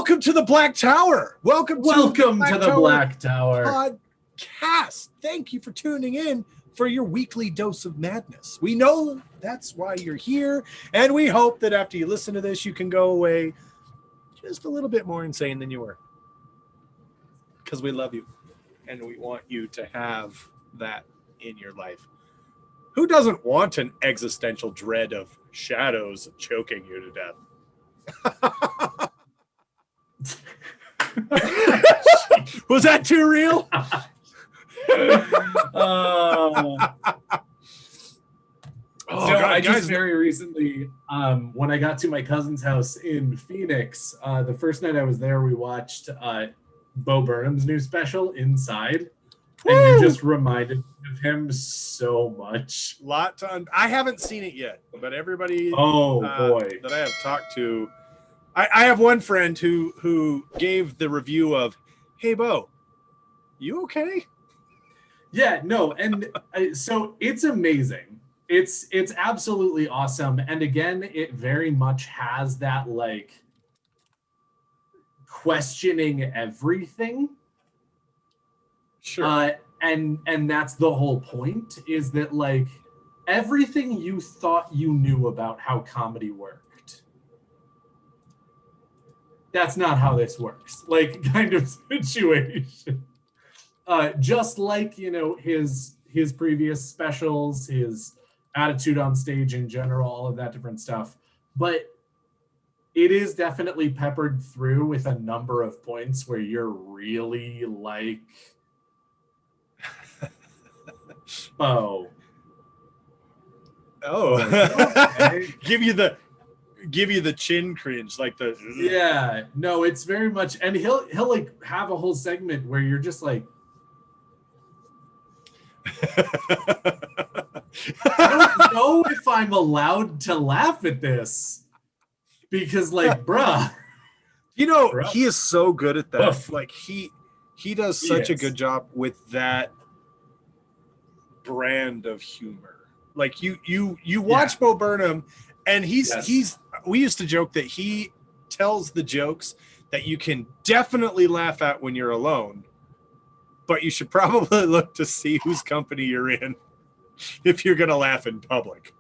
Welcome to the Black Tower. Welcome to the Black Tower podcast. Thank you for tuning in for your weekly dose of madness. We know that's why you're here, and we hope that after you listen to this, you can go away just a little bit more insane than you were. Because we love you, and we want you to have that in your life. Who doesn't want an existential dread of shadows choking you to death? Was that too real? I just very recently, when I got to my cousin's house in Phoenix, the first night I was there, we watched Bo Burnham's new special, Inside. Woo! And you just reminded me of him so much. I haven't seen it yet, but everybody that I have talked to, I have one friend who gave the review of, "Hey Bo, you okay?" Yeah, no, and so it's amazing. It's absolutely awesome, and again, it very much has that like questioning everything. Sure. And that's the whole point, is that like everything you thought you knew about how comedy worked, that's not how this works, like kind of situation. Just like, you know, his previous specials, his attitude on stage in general, all of that different stuff. But it is definitely peppered through with a number of points where you're really like, okay. give you the chin cringe, like the no, it's very much, and he'll like have a whole segment where you're just like, I don't know if I'm allowed to laugh at this, because like bruh, he is so good at that. Oof. Like he does such a good job with that brand of humor. Like you watch Bo Burnham, and we used to joke that he tells the jokes that you can definitely laugh at when you're alone, but you should probably look to see whose company you're in if you're gonna laugh in public.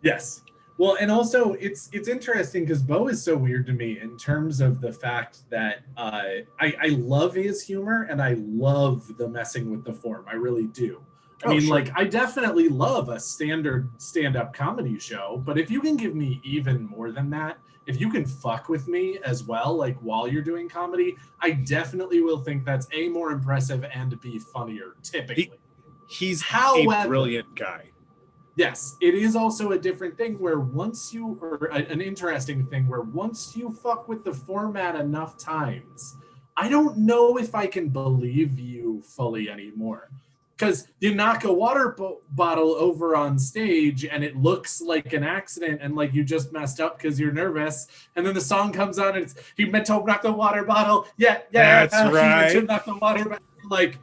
Yes. Well, and also it's interesting because Bo is so weird to me in terms of the fact that I love his humor, and I love the messing with the form. I really do. I mean, like, I definitely love a standard stand-up comedy show, but if you can give me even more than that, if you can fuck with me as well, like while you're doing comedy, I definitely will think that's A, more impressive, and B, funnier, typically. He's a brilliant guy. Yes, it is also a different thing where an interesting thing where once you fuck with the format enough times, I don't know if I can believe you fully anymore. Because you knock a water bottle over on stage and it looks like an accident and like you just messed up because you're nervous. And then the song comes on and it's, he meant to knock the water bottle. Yeah, that's right. He meant to knock the water bottle. Like,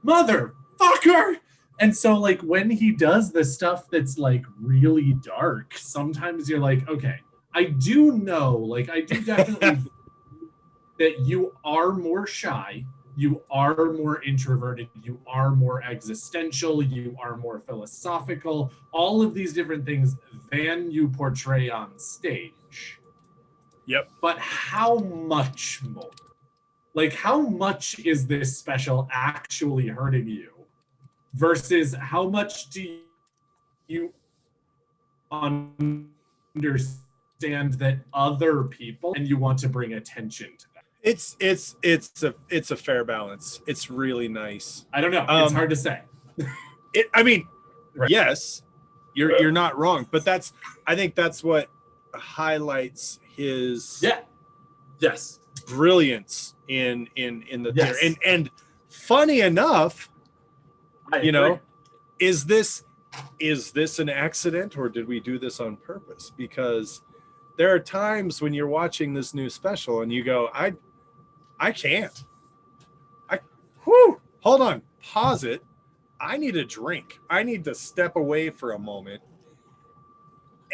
motherfucker. And so like when he does the stuff that's like really dark, sometimes you're like, okay, I do definitely that you are more shy. You are more introverted, you are more existential, you are more philosophical, all of these different things than you portray on stage. Yep. But how much more? Like, how much is this special actually hurting you versus how much do you understand that other people and you want to bring attention to them? It's a fair balance. It's really nice. I don't know. It's hard to say. Yes, you're not wrong, but I think that's what highlights his brilliance in the theater. And funny enough, is this an accident or did we do this on purpose? Because there are times when you're watching this new special and you go, I can't. Hold on. Pause it. I need a drink. I need to step away for a moment.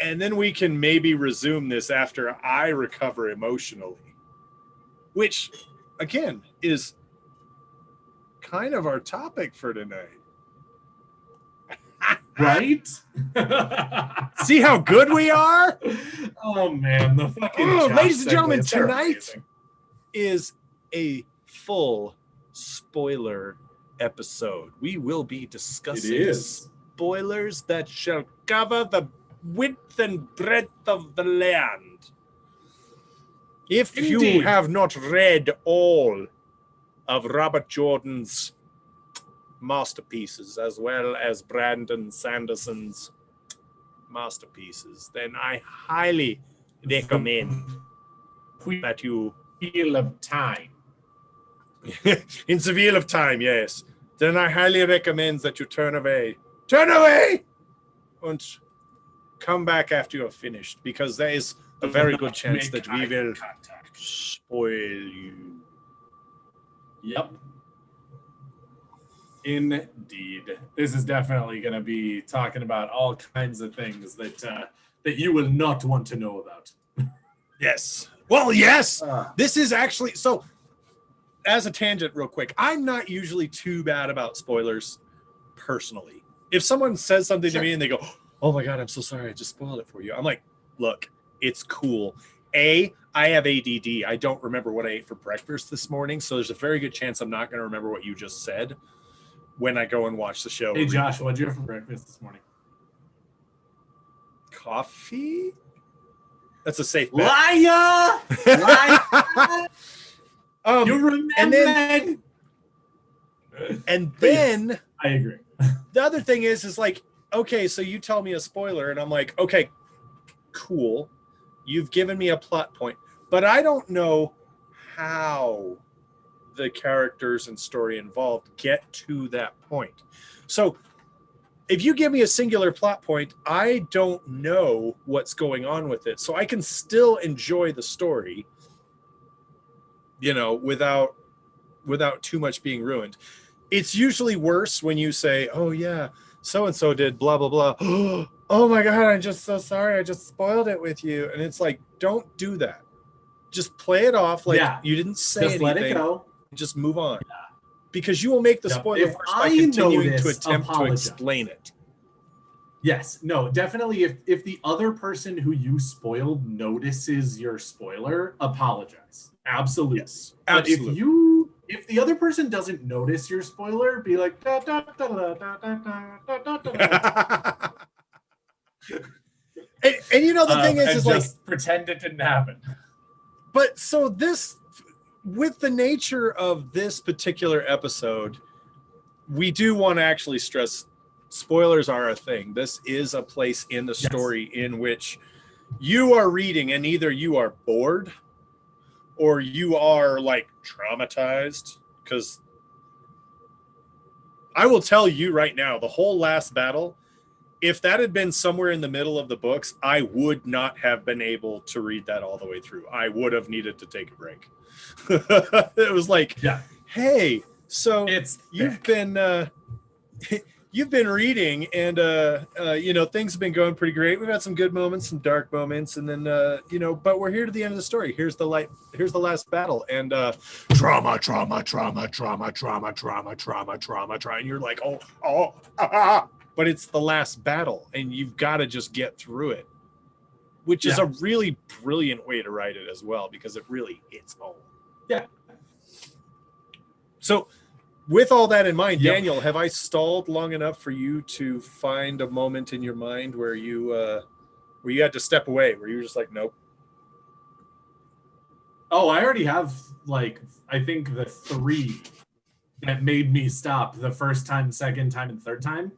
And then we can maybe resume this after I recover emotionally. which again is kind of our topic for tonight. Right? See how good we are? Oh man, the fucking ladies and gentlemen, segues, they're tonight amazing. is a full spoiler episode. We will be discussing It is. spoilers that shall cover the width and breadth of the land. If you Indeed. have not read all of Robert Jordan's masterpieces, as well as Brandon Sanderson's masterpieces, then I highly recommend that you Wheel of Time. in the wheel of time, yes, then I highly recommend that you turn away and come back after you're finished, because there is a very good chance that we will spoil you. Yep. Indeed. This is definitely going to be talking about all kinds of things that you will not want to know about. Yes. Well, yes. Uh, This is actually, so as a tangent real quick, I'm not usually too bad about spoilers personally. If someone says something to me and they go, oh my God, I'm so sorry, I just spoiled it for you. I'm like, look, it's cool. I have ADD. I don't remember what I ate for breakfast this morning. So there's a very good chance I'm not going to remember what you just said when I go and watch the show. hey, Josh, what'd you have for breakfast this morning? Coffee? That's a safe bet. Liar! Liar! You remember? And then I agree. the other thing is like, okay, so you tell me a spoiler and I'm like, okay, cool. You've given me a plot point, but I don't know how the characters and story involved get to that point. So if you give me a singular plot point, I don't know what's going on with it. So I can still enjoy the story, you know, without too much being ruined. It's usually worse when you say, oh yeah, so-and-so did blah, blah, blah. Oh my God, I'm just so sorry. I just spoiled it with you. And it's like, don't do that. Just play it off like you didn't say Just anything. let it go. Just move on. Because you will make the spoiler If worse by I continuing notice, to attempt to apologize. explain it. Yes, no, definitely. If the other person who you spoiled notices your spoiler, apologize. Absolutely. Yes, But absolutely. if the other person doesn't notice your spoiler, be like, da, da, da, da, da, da, da, da, da, da. and you know, the thing is and like, just pretend it didn't happen. but so this, with the nature of this particular episode, we do want to actually stress spoilers are a thing. This is a place in the story in which you are reading and either you are bored or you are like traumatized. Because I will tell you right now, the whole last battle, if that had been somewhere in the middle of the books, I would not have been able to read that all the way through. I would have needed to take a break. It was like, hey, so you've been reading and you know, things have been going pretty great. We've had some good moments, some dark moments, and then you know, but we're here to the end of the story. Here's the last battle, and trauma, and you're like, but it's the last battle and you've got to just get through it, which is a really brilliant way to write it as well, because it really hits home. So with all that in mind, Daniel, have I stalled long enough for you to find a moment in your mind where you had to step away, where you were just like, nope? Oh, I already have, like, I think the 3 that made me stop the first time, second time, and third time.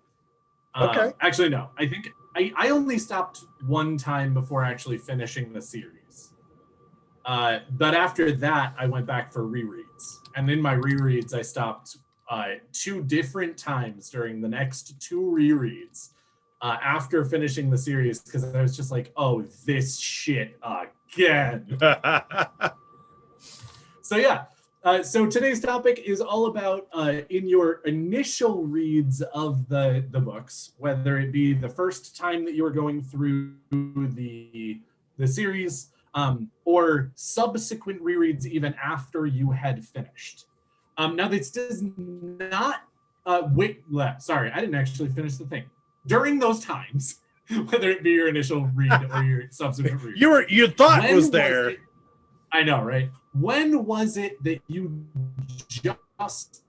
Okay. Actually, no. I think I only stopped one time before actually finishing the series. But after that, I went back for rereads. And in my rereads, I stopped 2 different times during the next 2 rereads after finishing the series, because I was just like, oh, this shit again. So yeah. So today's topic is all about in your initial reads of the books, whether it be the first time that you were going through the series, or subsequent rereads even after you had finished. Now, this does not sorry, I didn't actually finish the thing. During those times, whether it be your initial read or your subsequent read, you thought when was there. I know, right? When was it that you just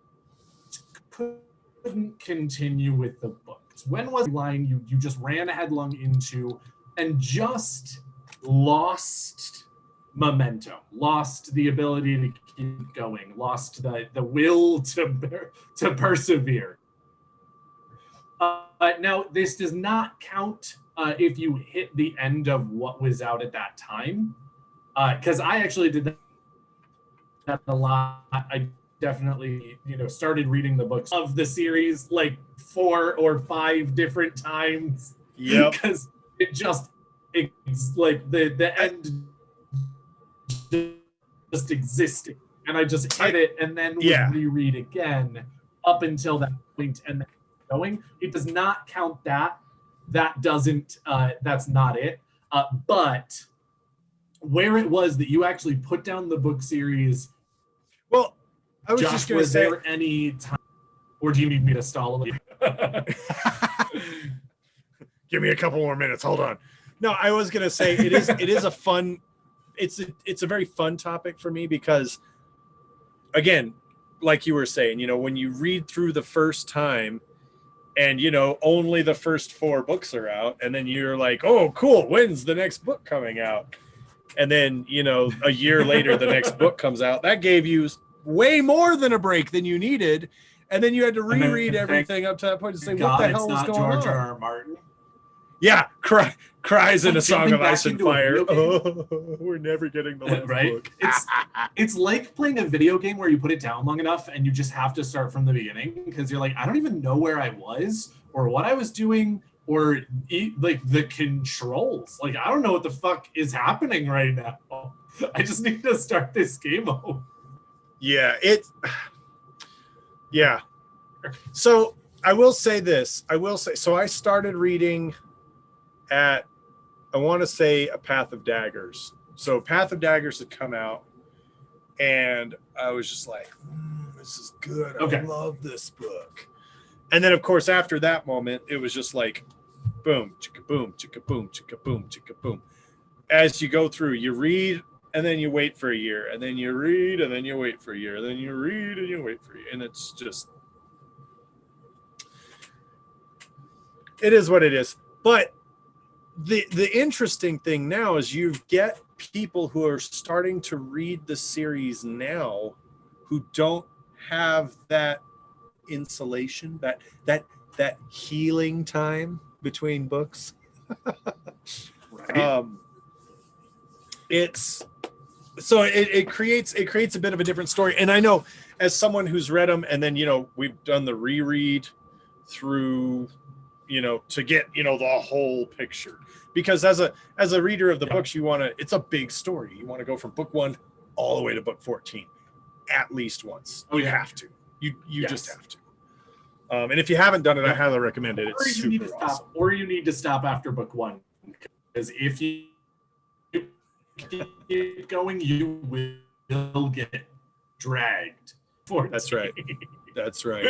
couldn't continue with the books? When was the line you just ran headlong into and just lost momentum, lost the ability to keep going, lost the will to persevere? Now, this does not count if you hit the end of what was out at that time, because I actually did that a lot. I definitely, started reading the books of the series like 4 or 5 different times. Yeah, because it's like the end just existed, and I just hit it and then would reread again up until that point and then going. It does not count that. That doesn't. That's not it. But where it was that you actually put down the book series. Well, I was Josh, just going to say, say, there any time, or do you need me to stall a little? Give me a couple more minutes. Hold on. No, I was going to say it is a fun. It's a very fun topic for me because, again, like you were saying, when you read through the first time, and only the first 4 books are out, and then you're like, oh, cool, when's the next book coming out? And then, a year later, the next book comes out. That gave you way more than a break than you needed. And then you had to reread everything up to that point to say, what the hell was going on? George R. Martin. Yeah, cries in A Song of Ice and Fire. Oh, we're never getting the last book. It's like playing a video game where you put it down long enough and you just have to start from the beginning because you're like, I don't even know where I was or what I was doing or like the controls. Like, I don't know what the fuck is happening right now. I just need to start this game over. Yeah, yeah. So I will say this. So I started reading at, I want to say, A Path of Daggers. So Path of Daggers had come out, and I was just like, this is good. I love this book. And then, of course, after that moment, it was just like, boom, chicka boom, chicka boom, chicka boom, chicka boom. As you go through, you read, and then you wait for a year, and then you read, and then you wait for a year, and then you read, and you wait for a year. And it's just, it is what it is. But the interesting thing now is you get people who are starting to read the series now who don't have that insulation, that healing time between books. Right. It creates a bit of a different story. And I know, as someone who's read them, and then we've done the reread through, to get the whole picture, because as a reader of the books, it's a big story. You want to go from book 1 all the way to book 14 at least once. You have to. You just have to. And if you haven't done it, I highly recommend it. It's super awesome. Or you need to stop after book 1, because if you keep going, you will get dragged. That's right. That's right.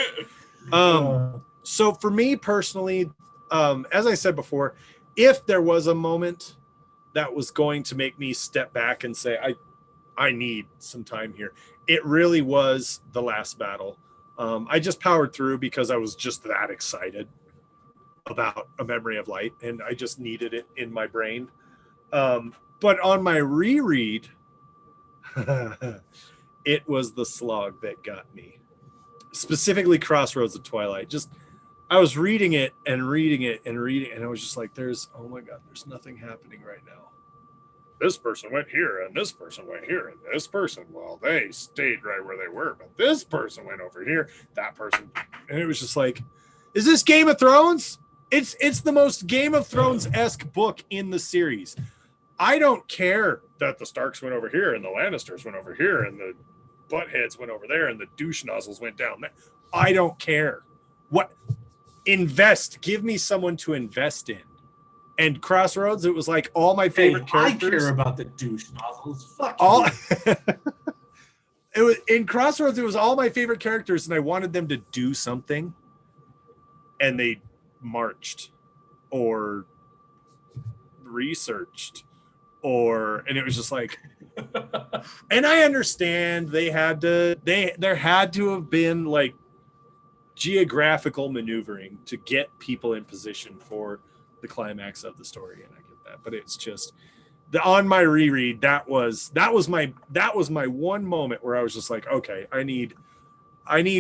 So for me personally, as I said before, if there was a moment that was going to make me step back and say, I need some time here, it really was the last battle. I just powered through because I was just that excited about A Memory of Light, and I just needed it in my brain. But on my reread, it was the slog that got me. Specifically Crossroads of Twilight. I was reading it, and I was just like, oh my God, there's nothing happening right now. This person went here, and this person went here, and this person, well, they stayed right where they were, but this person went over here, that person, and it was just like, is this Game of Thrones? It's the most Game of Thrones-esque book in the series. I don't care that the Starks went over here, and the Lannisters went over here, and the Buttheads went over there, and the douche nozzles went down there. I don't care. Give me someone to invest in. And Crossroads, it was like all my favorite characters. I care about the douche nozzles. Fuck all you. It was in Crossroads, it was all my favorite characters, and I wanted them to do something, and they marched or researched and it was just like and I understand there had to have been like geographical maneuvering to get people in position for the climax of the story, and I get that, but it's just on my reread, that was my one moment where I was just like, okay, I need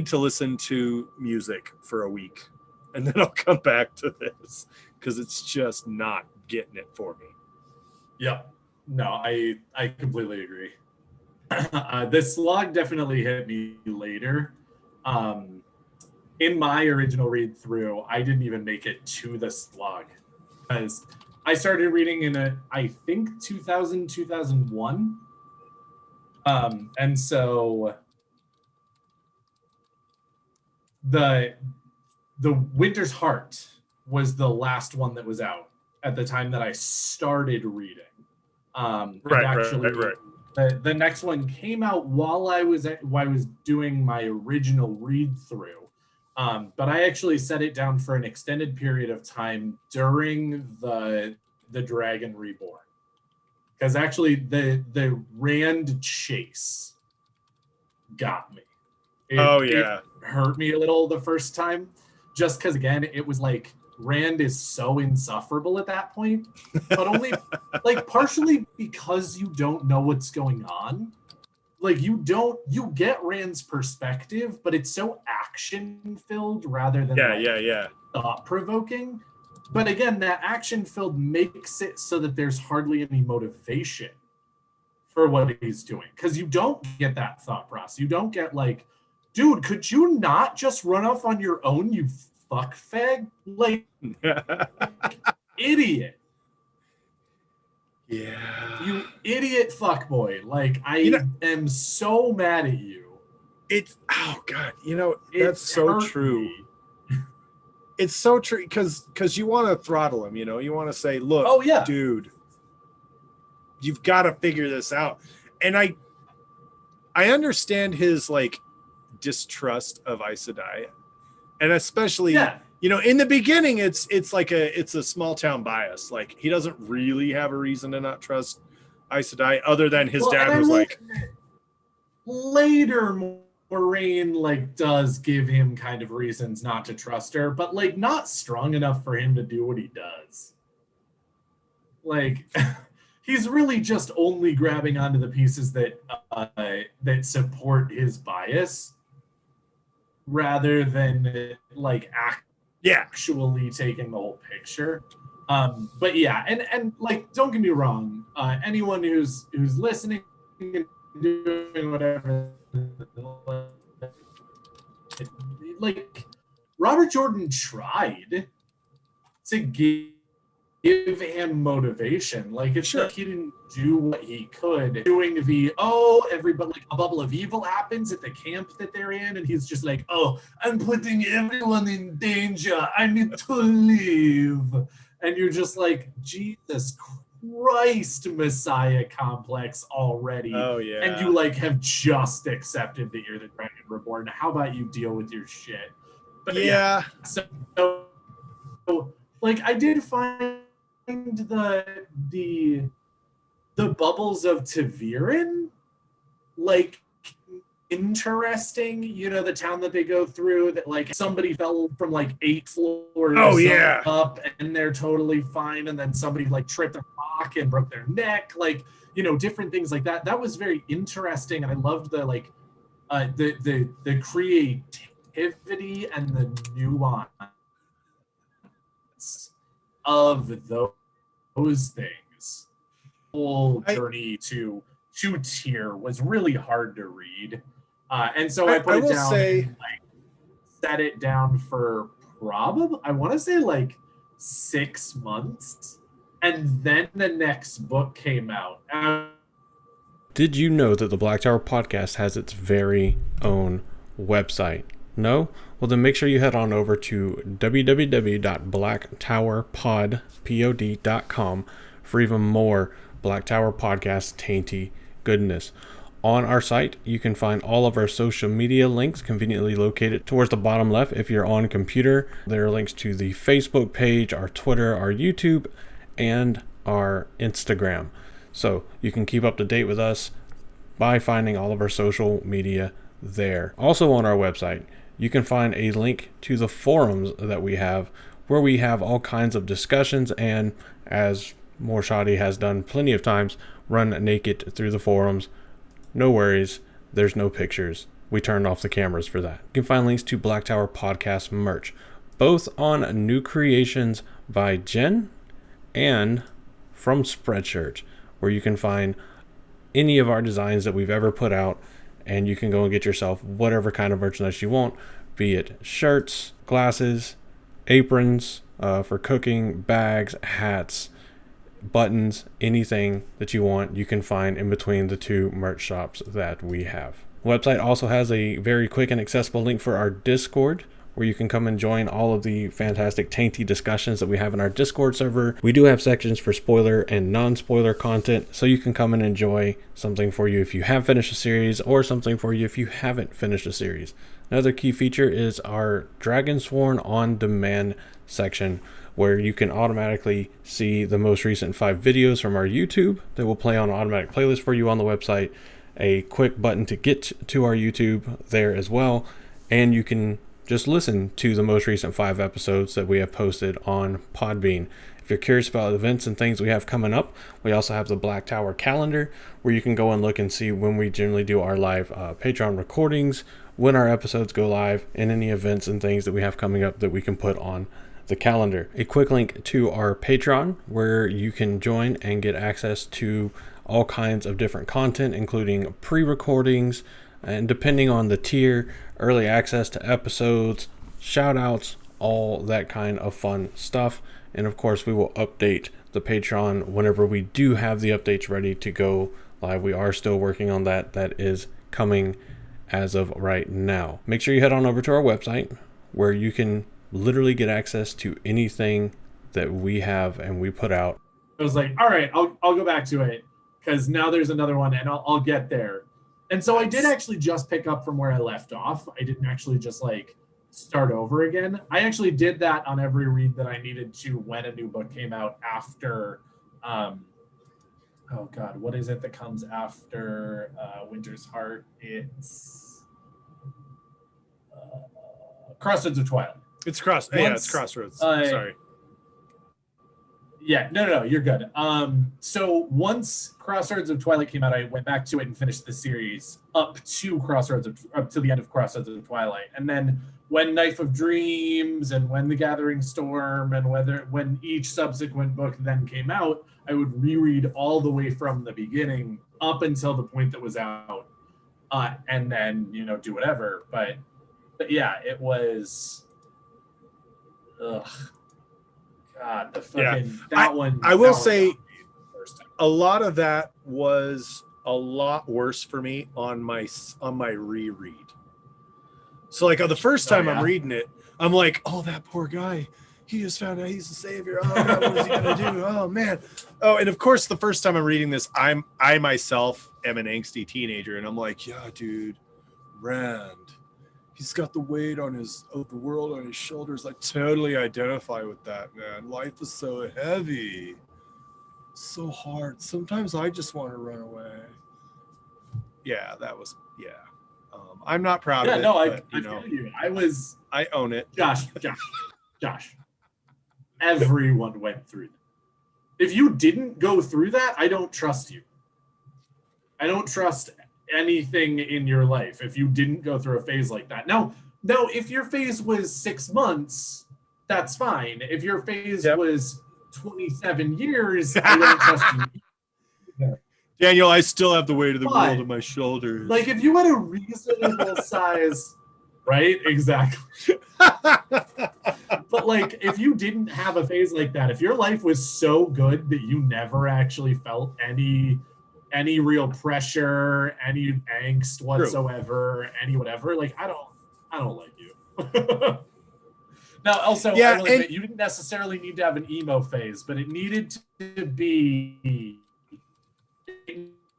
to listen to music for a week, and then I'll come back to this, because it's just not getting it for me. Yep. No, I completely agree. This slog definitely hit me later. In my original read through, I didn't even make it to the slog, because I started reading in I think 2001. And so the Winter's Heart was the last one that was out at the time that I started reading. Right. The next one came out while I was doing my original read through. But I actually set it down for an extended period of time during the Dragon Reborn, because actually the Rand chase got me. It hurt me a little the first time, just because again it was like Rand is so insufferable at that point, but only like partially because you don't know what's going on. Like you get Rand's perspective, but it's so action filled rather than thought provoking. But again, that action filled makes it so that there's hardly any motivation for what he's doing, because you don't get that thought process. You don't get like, dude, could you not just run off on your own, you fuck fag? Like idiot. Yeah. You idiot fuckboy. Like I am so mad at you. It's that's so true. It's so true, because you want to throttle him, you want to say, look, dude, you've got to figure this out. And I understand his like distrust of Aes Sedai, and especially in the beginning it's a small town bias. Like he doesn't really have a reason to not trust Aes Sedai other than his dad was like later. Moraine like does give him kind of reasons not to trust her, but like not strong enough for him to do what he does. Like he's really just only grabbing onto the pieces that support his bias, rather than like actually taking the whole picture. But yeah, and like don't get me wrong, anyone who's listening and doing whatever, like Robert Jordan tried to give him motivation. Like it's like he didn't do what he could. Doing everybody, like a bubble of evil happens at the camp that they're in, and he's just like, oh, I'm putting everyone in danger, I need to leave. And you're just like, Jesus Christ, Messiah complex already. Oh yeah. And you like have just accepted that you're the Dragon Reborn. How about you deal with your shit? But so like I did find the bubbles of Taviran like interesting. The town that they go through, that like somebody fell from like 8 floors up and they're totally fine, and then somebody like tripped a rock and broke their neck, like different things like that. That was very interesting, and I loved the like the creativity and the nuance of those things. Whole journey to Tyr was really hard to read, and so I put it down. And, like, set it down for probably, I want to say like 6 months, and then the next book came out. Did you know that the Black Tower Podcast has its very own website? No? Well, then make sure you head on over to www.blacktowerpod.com for even more Black Tower Podcast tainty goodness. On our site, you can find all of our social media links conveniently located towards the bottom left if you're on computer. There are links to the Facebook page, our Twitter, our YouTube, and our Instagram. So you can keep up to date with us by finding all of our social media there. Also on our website, you can find a link to the forums that we have, where we have all kinds of discussions and, as Morshadi has done plenty of times, run naked through the forums. No worries, there's no pictures. We turned off the cameras for that. You can find links to Black Tower Podcast merch, both on New Creations by Jen and from Spreadshirt, where you can find any of our designs that we've ever put out, and you can go and get yourself whatever kind of merchandise you want, be it shirts, glasses, aprons for cooking, bags, hats, buttons, anything that you want, you can find in between the two merch shops that we have. The website also has a very quick and accessible link for our Discord, where you can come and join all of the fantastic tainty discussions that we have in our Discord server. We do have sections for spoiler and non-spoiler content, so you can come and enjoy something for you if you have finished a series, or something for you if you haven't finished a series. Another key feature is our Dragonsworn on demand section, where you can automatically see the most recent 5 videos from our YouTube that will play on an automatic playlist for you on the website, a quick button to get to our YouTube there as well, and you can just listen to the most recent 5 episodes that we have posted on Podbean. If you're curious about events and things we have coming up, we also have the Black Tower calendar, where you can go and look and see when we generally do our live Patreon recordings, when our episodes go live, and any events and things that we have coming up that we can put on the calendar. A quick link to our Patreon, where you can join and get access to all kinds of different content, including pre-recordings, and depending on the tier, early access to episodes, shout outs, all that kind of fun stuff. And of course, we will update the Patreon whenever we do have the updates ready to go live. We are still working on that. That is coming as of right now. Make sure you head on over to our website, where you can literally get access to anything that we have and we put out. I was like, all right, I'll go back to it, because now there's another one, and I'll get there. And so I did actually just pick up from where I left off. I didn't actually just like start over again. I actually did that on every read that I needed to when a new book came out after oh god, what is it that comes after Winter's Heart? It's Crossroads of Twilight. It's Crossroads. Sorry. Yeah, no, you're good. So once Crossroads of Twilight came out, I went back to it and finished the series up to the end of Crossroads of Twilight. And then when Knife of Dreams and when The Gathering Storm and when each subsequent book then came out, I would reread all the way from the beginning up until the point that was out, and then do whatever. But yeah, it was. Ugh. God, the fucking one. I will say a lot of that was a lot worse for me on my reread. So like the first time I'm reading it, I'm like, oh, that poor guy, he just found out he's the savior. Oh God, what is he gonna do? Oh man. Oh, and of course the first time I'm reading this, I myself am an angsty teenager, and I'm like, yeah, dude, Rand. He's got the weight of the world on his shoulders. I totally identify with that, man. Life is so heavy, so hard. Sometimes I just want to run away. Yeah, that was I'm not proud of it. No, but, I feel you. I own it. Josh. Everyone went through that. If you didn't go through that, I don't trust you. I don't trust anything in your life if you didn't go through a phase like that. No, if your phase was 6 months, that's fine. If your phase was 27 years, I don't trust you. Daniel, I still have the weight of the world on my shoulders. Like, if you had a reasonable size, right? Exactly. But like, if you didn't have a phase like that, if your life was so good that you never actually felt any real pressure, any angst whatsoever, any whatever, like, I I don't like you. Now, also, Yeah, I will and- admit, you didn't necessarily need to have an emo phase, but it needed to be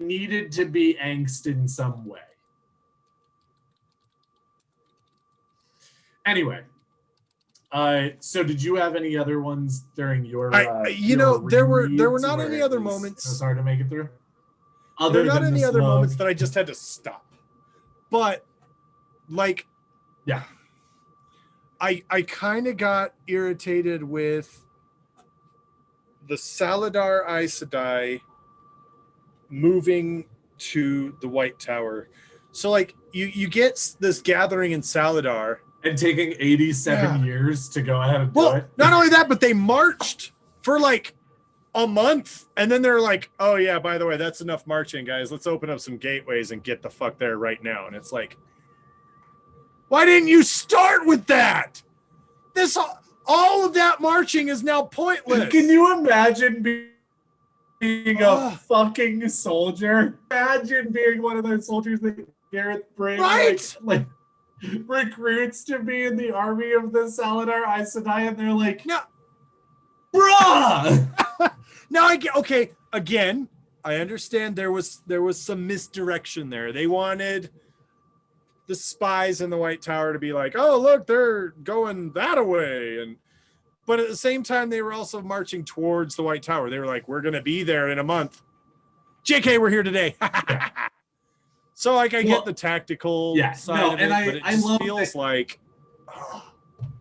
angst in some way. Anyway, so did you have any other ones during your? There were rereads not where any it other was moments. so hard to make it through. There Other were not than the any other slug. moments that I just had to stop. But like, Yeah. I kind of got irritated with the Saladar Aes Sedai moving to the White Tower. So like you get this gathering in Saladar. And taking 87 years to go ahead and do it. Not only that, but they marched for like a month, and then they're like, oh yeah, by the way, that's enough marching, guys. Let's open up some gateways and get the fuck there right now. And it's like, why didn't you start with that? All of that marching is now pointless. Can you imagine being a fucking soldier? Imagine being one of those soldiers that Gareth Bryn like recruits to be in the army of the Saladar Aes Sedai, and they're like, no, bruh. Now I get okay. Again, I understand there was some misdirection there. They wanted the spies in the White Tower to be like, oh look, they're going that way, but at the same time they were also marching towards the White Tower. They were like, we're gonna be there in a month. JK, we're here today. So like I get the tactical side of it, but it just feels like.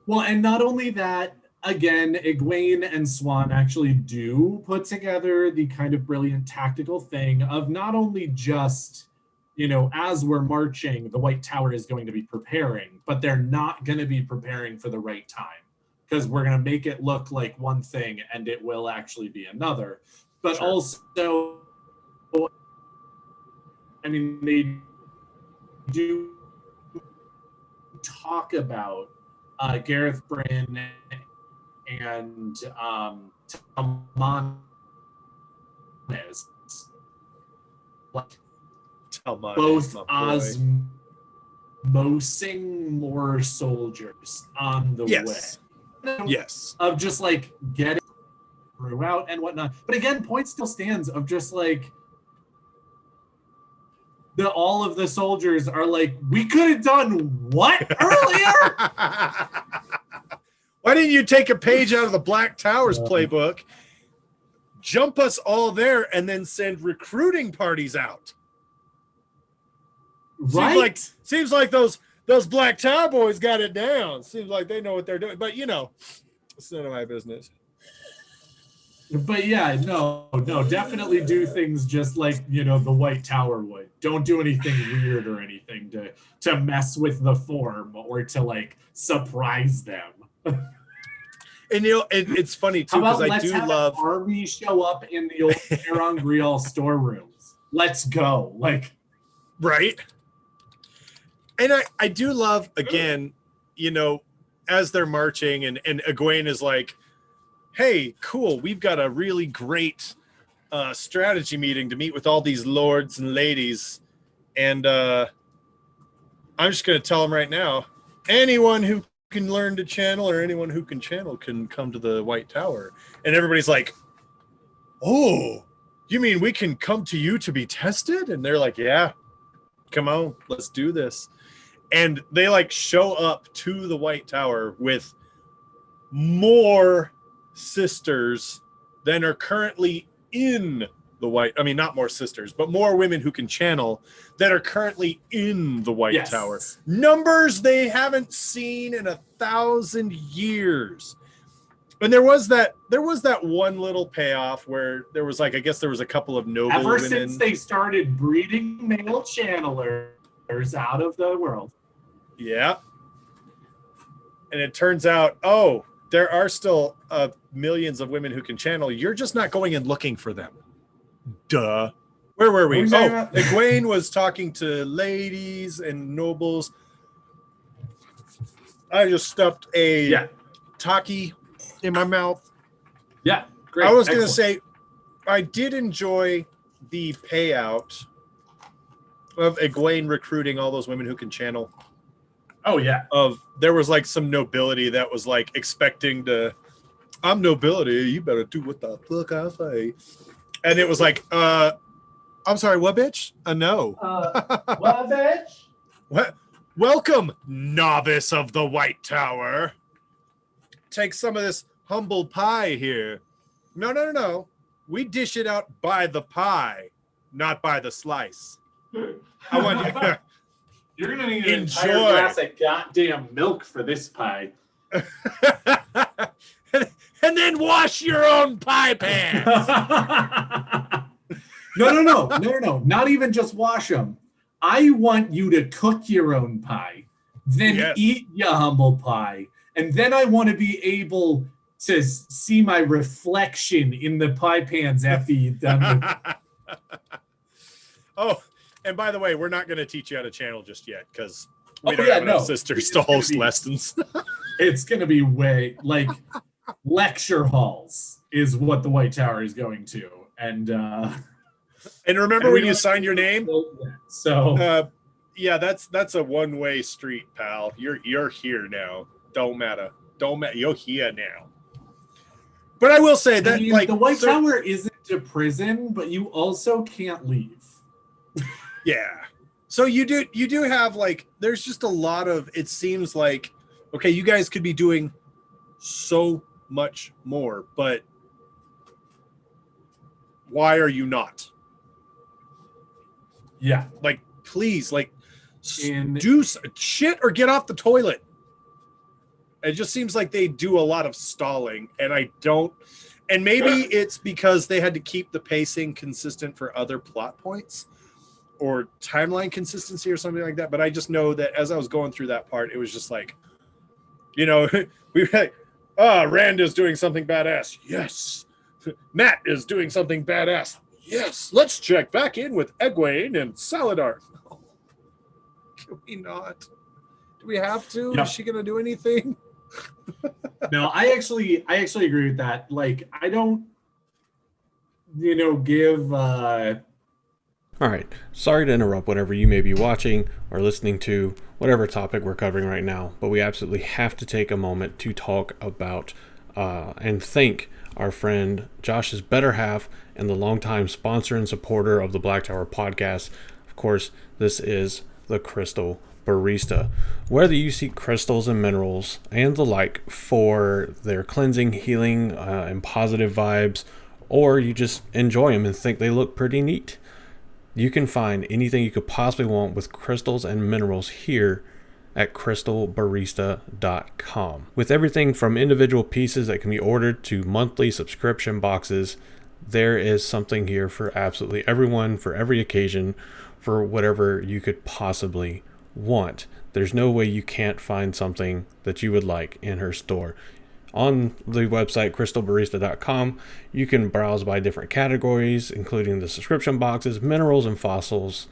Well, and not only that, again, Egwene and Swan actually do put together the kind of brilliant tactical thing of not only just, as we're marching, the White Tower is going to be preparing, but they're not going to be preparing for the right time, because we're going to make it look like one thing and it will actually be another. But also, I mean, they do talk about Gareth Bryn and Talmanes, both osmosing more soldiers on the way. Yes. Of just like getting throughout and whatnot. But again, point still stands of just like all of the soldiers are like, we could have done what earlier? Why didn't you take a page out of the Black Towers playbook, jump us all there, and then send recruiting parties out? Right. Seems like those Black Tower boys got it down. Seems like they know what they're doing. But it's none of my business. But yeah, no, definitely do things just like, the White Tower would. Don't do anything weird or anything to mess with the form or to like surprise them. And it's funny too, because I do love an army show up in the old Erangrial storerooms. Let's go. Like, right. And I do love, again, as they're marching and Egwene is like, hey, cool, we've got a really great strategy meeting to meet with all these lords and ladies. And I'm just going to tell them right now, anyone who can learn to channel or anyone who can channel can come to the White Tower. And everybody's like, oh, you mean we can come to you to be tested? And they're like, yeah, come on, let's do this. And they like show up to the White Tower with more sisters than are currently in the not more sisters, but more women who can channel that are currently in the White Tower. Numbers they haven't seen in 1,000 years. And there was that one little payoff where there was like, I guess there was a couple of noble women. Since they started breeding male channelers out of the world. Yeah. And it turns out, there are still millions of women who can channel. You're just not going and looking for them. Duh. Where were we? Egwene was talking to ladies and nobles. I just stuffed a taki in my mouth. Yeah, great. I was going to say, I did enjoy the payout of Egwene recruiting all those women who can channel. Oh yeah. There was like some nobility that was like expecting to, I'm nobility, you better do what the fuck I say. And it was like, I'm sorry, what bitch? No. What, bitch? Welcome, novice of the White Tower. Take some of this humble pie here. No. We dish it out by the pie, not by the slice. I want you. You're gonna need an Enjoy. entire glass of goddamn milk for this pie. and then wash your own pie pans. No. Not even just wash them. I want you to cook your own pie, then eat your humble pie, and then I want to be able to see my reflection in the pie pans after you've done it. Oh, and by the way, we're not going to teach you how to channel just yet because we don't have enough sisters to host lessons. It's going to be way like lecture halls is what the White Tower is going to, and remember when you signed your name? So yeah, that's a one-way street, pal. You're here now. Don't matter. You're here now. But I will say that the White Tower isn't a prison, but you also can't leave. Yeah. So you do have like there's just a lot of, it seems like, okay, you guys could be doing so much more, but why are you not? Yeah. Like, please, like, do shit or get off the toilet. It just seems like they do a lot of stalling, and and maybe it's because they had to keep the pacing consistent for other plot points or timeline consistency or something like that. But I just know that as I was going through that part, it was just like, we were like, Rand is doing something badass. Yes. Matt is doing something badass. Yes. Let's check back in with Egwene and Saladar. Can we not? Do we have to? Yeah. Is she going to do anything? No, I actually agree with that. Like, I don't, give. All right. Sorry to interrupt whatever you may be watching or listening to, whatever topic we're covering right now, but we absolutely have to take a moment to talk about and thank our friend Josh's better half and the longtime sponsor and supporter of the Black Tower podcast. Of course, this is the Crystal Barista. Whether you seek crystals and minerals and the like for their cleansing, healing, and positive vibes, or you just enjoy them and think they look pretty neat, you can find anything you could possibly want with crystals and minerals here at crystalbarista.com. With everything from individual pieces that can be ordered to monthly subscription boxes, there is something here for absolutely everyone, for every occasion, for whatever you could possibly want. There's no way you can't find something that you would like in her store. On the website crystalbarista.com, you can browse by different categories, including the subscription boxes, minerals and fossils,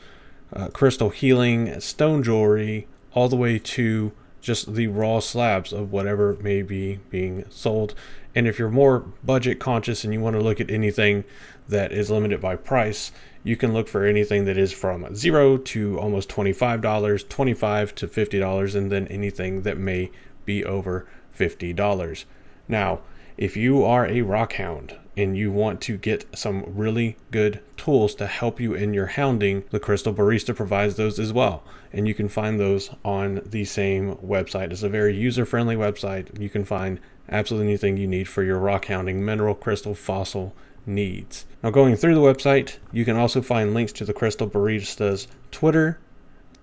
crystal healing, stone jewelry, all the way to just the raw slabs of whatever may be being sold. And if you're more budget conscious and you want to look at anything that is limited by price, you can look for anything that is from $0 to almost $25, $25 to $50, and then anything that may be over $50. Now, if you are a rock hound and you want to get some really good tools to help you in your hounding, the Crystal Barista provides those as well. And you can find those on the same website. It's a very user-friendly website. You can find absolutely anything you need for your rock hounding, mineral, crystal, fossil needs. Now, going through the website, you can also find links to the Crystal Barista's Twitter,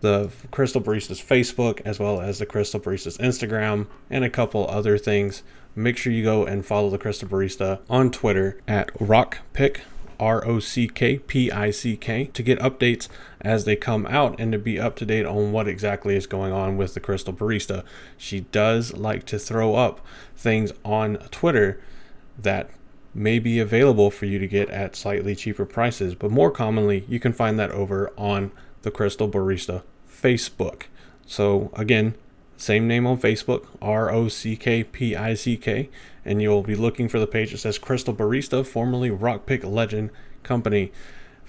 the Crystal Barista's Facebook, as well as the Crystal Barista's Instagram, and a couple other things. Make sure you go and follow the Crystal Barista on Twitter at RockPick, RockPick, to get updates as they come out and to be up to date on what exactly is going on with the Crystal Barista. She does like to throw up things on Twitter that may be available for you to get at slightly cheaper prices, but more commonly you can find that over on the Crystal Barista Facebook. So again, same name on Facebook, RockPick, and you'll be looking for the page that says Crystal Barista, formerly Rockpick Legend Company.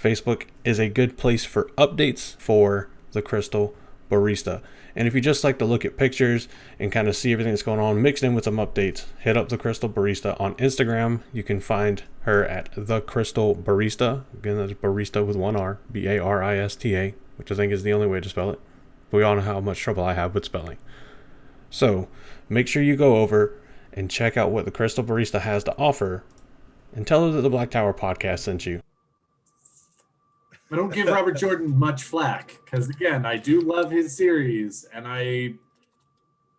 Facebook is a good place for updates for the Crystal Barista. And if you just like to look at pictures and kind of see everything that's going on mixed in with some updates, hit up the Crystal Barista on Instagram. You can find her at the Crystal Barista. Again, that's barista with one R, Barista, which I think is the only way to spell it. But we all know how much trouble I have with spelling. So make sure you go over and check out what the Crystal Barista has to offer, and tell her that the Black Tower podcast sent you. I don't give Robert Jordan much flack because, again, I do love his series, and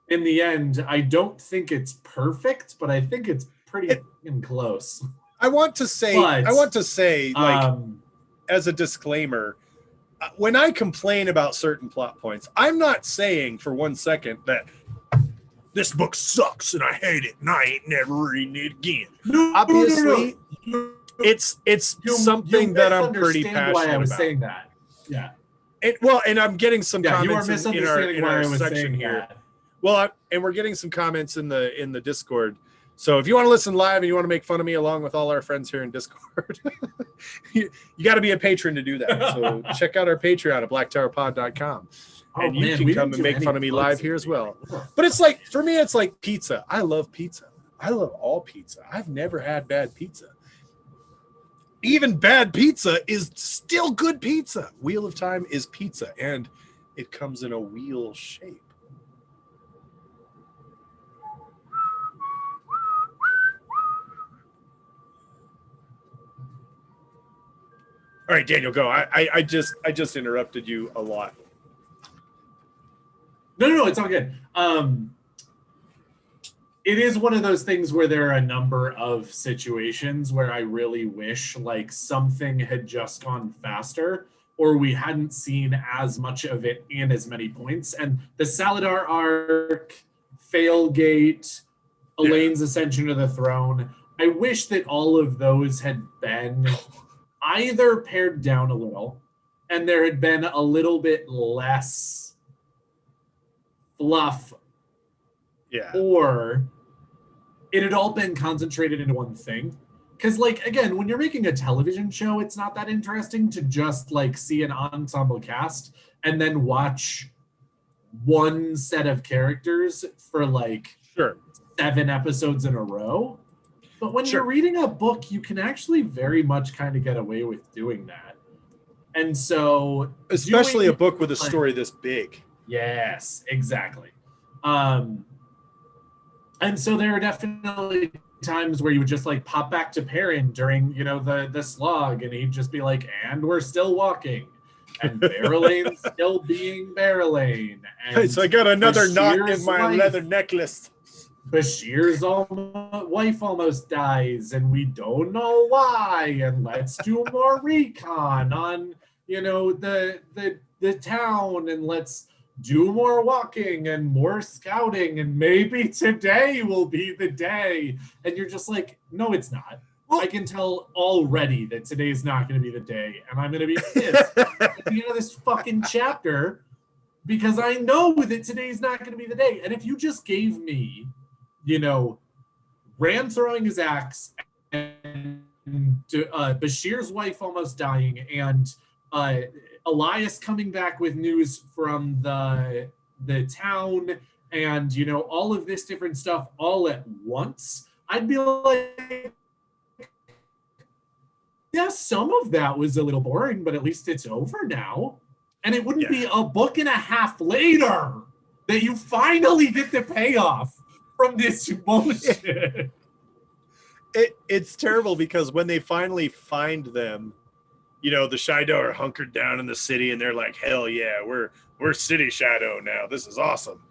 in the end, I don't think it's perfect, but I think it's pretty fucking close. I want to say, like, as a disclaimer, when I complain about certain plot points, I'm not saying for 1 second that this book sucks and I hate it and I ain't never reading it again. Obviously, it's something that I'm pretty passionate why I was about. Saying that. Yeah. And I'm getting some comments in our section here. That. Well, and we're getting some comments in the Discord. So if you want to listen live and you want to make fun of me along with all our friends here in Discord, you got to be a patron to do that. So check out our Patreon at blacktowerpod.com. And you can come and make fun of me live here as well. But it's like, for me, it's like pizza. I love pizza. I love all pizza. I've never had bad pizza. Even bad pizza is still good pizza. Wheel of Time is pizza, and it comes in a wheel shape. All right, Daniel, go. I just interrupted you a lot. No, it's all good. It is one of those things where there are a number of situations where I really wish like something had just gone faster, or we hadn't seen as much of it in as many points. And the Saladar arc, Failgate, Elaine's ascension to the throne, I wish that all of those had been either pared down a little and there had been a little bit less fluff, or it had all been concentrated into one thing. Because, like, again, when you're making a television show, it's not that interesting to just like see an ensemble cast and then watch one set of characters for like 7 episodes in a row. But when you're reading a book, you can actually very much kind of get away with doing that. And so, especially a book with a story this big. Yes, exactly. And so there are definitely times where you would just like pop back to Perrin during, you know, the slog, and he'd just be like, and we're still walking. And Barrelane's still being Barrelane. And so I got another knot in my leather necklace. Bashir's wife almost dies, and we don't know why. And let's do more recon on, you know, the town, and let's do more walking and more scouting, and maybe today will be the day. And you're just like, no, it's not. I can tell already that today's not going to be the day, and I'm going to be pissed at the end of this fucking chapter because I know that today's not going to be the day. And if you just gave me, you know, Rand throwing his axe and Bashir's wife almost dying, and Elias coming back with news from the town, and, you know, all of this different stuff all at once, I'd be like, yeah, some of that was a little boring, but at least it's over now. And it wouldn't be a book and a half later that you finally get the payoff from this bullshit. It's terrible because when they finally find them, you know, the Shaido are hunkered down in the city, and they're like, hell yeah, we're City Shadow now. This is awesome.